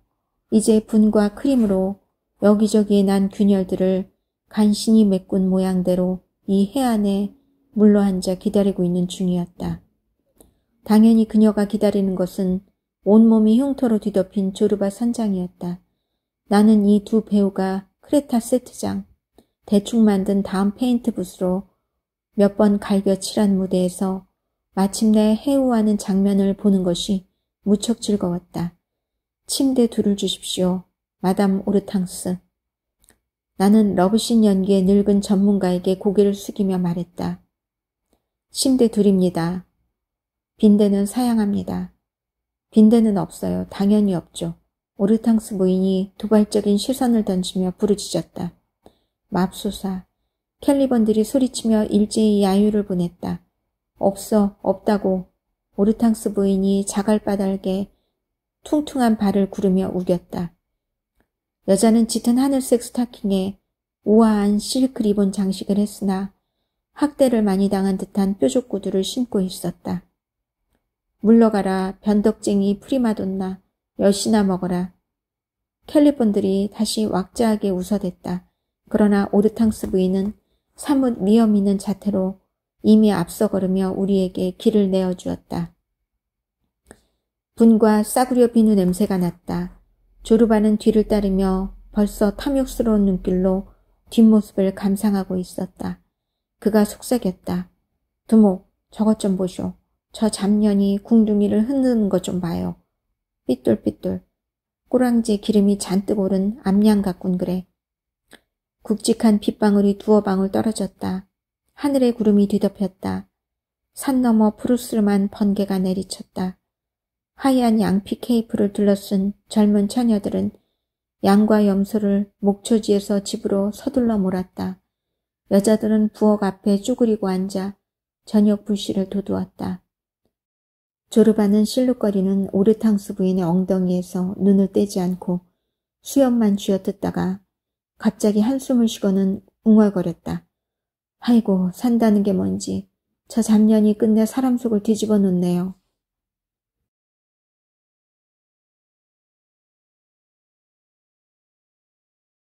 이제 분과 크림으로 여기저기에 난 균열들을 간신히 메꾼 모양대로 이 해안에 물러앉아 기다리고 있는 중이었다. 당연히 그녀가 기다리는 것은 온몸이 흉터로 뒤덮인 조르바 선장이었다. 나는 이 두 배우가 크레타 세트장, 대충 만든 다음 페인트 붓으로 몇 번 갈겨 칠한 무대에서 마침내 해우하는 장면을 보는 것이 무척 즐거웠다. 침대 둘을 주십시오. 마담 오르탕스. 나는 러브씬 연기의 늙은 전문가에게 고개를 숙이며 말했다. 침대 둘입니다. 빈대는 사양합니다. 빈대는 없어요. 당연히 없죠. 오르탕스 부인이 도발적인 시선을 던지며 부르짖었다. 맙소사. 캘리번들이 소리치며 일제히 야유를 보냈다. 없어, 없다고. 오르탕스 부인이 자갈바닥에 퉁퉁한 발을 구르며 우겼다. 여자는 짙은 하늘색 스타킹에 우아한 실크 리본 장식을 했으나 학대를 많이 당한 듯한 뾰족 구두를 신고 있었다. 물러가라, 변덕쟁이 프리마돈나, 여시나 먹어라. 캘리번들이 다시 왁자하게 웃어댔다. 그러나 오르탕스 부인은 사뭇 미험 있는 자태로 이미 앞서 걸으며 우리에게 길을 내어주었다. 분과 싸구려 비누 냄새가 났다. 조르바는 뒤를 따르며 벌써 탐욕스러운 눈길로 뒷모습을 감상하고 있었다. 그가 속삭였다. 두목, 저것 좀 보쇼. 저 잡년이 궁둥이를 흔드는 것 좀 봐요. 삐뚤삐뚤. 꼬랑지에 기름이 잔뜩 오른 암양 같군 그래. 굵직한 빗방울이 두어 방울 떨어졌다. 하늘에 구름이 뒤덮였다. 산 너머 푸르스름한 번개가 내리쳤다. 하얀 양피 케이프를 둘러쓴 젊은 처녀들은 양과 염소를 목초지에서 집으로 서둘러 몰았다. 여자들은 부엌 앞에 쭈그리고 앉아 저녁 불씨를 도두었다. 조르바는 실룩거리는 오르탕스 부인의 엉덩이에서 눈을 떼지 않고 수염만 쥐어뜯다가 갑자기 한숨을 쉬고는 웅얼거렸다. 아이고, 산다는 게 뭔지 저 잡년이 끝내 사람 속을 뒤집어 놓네요.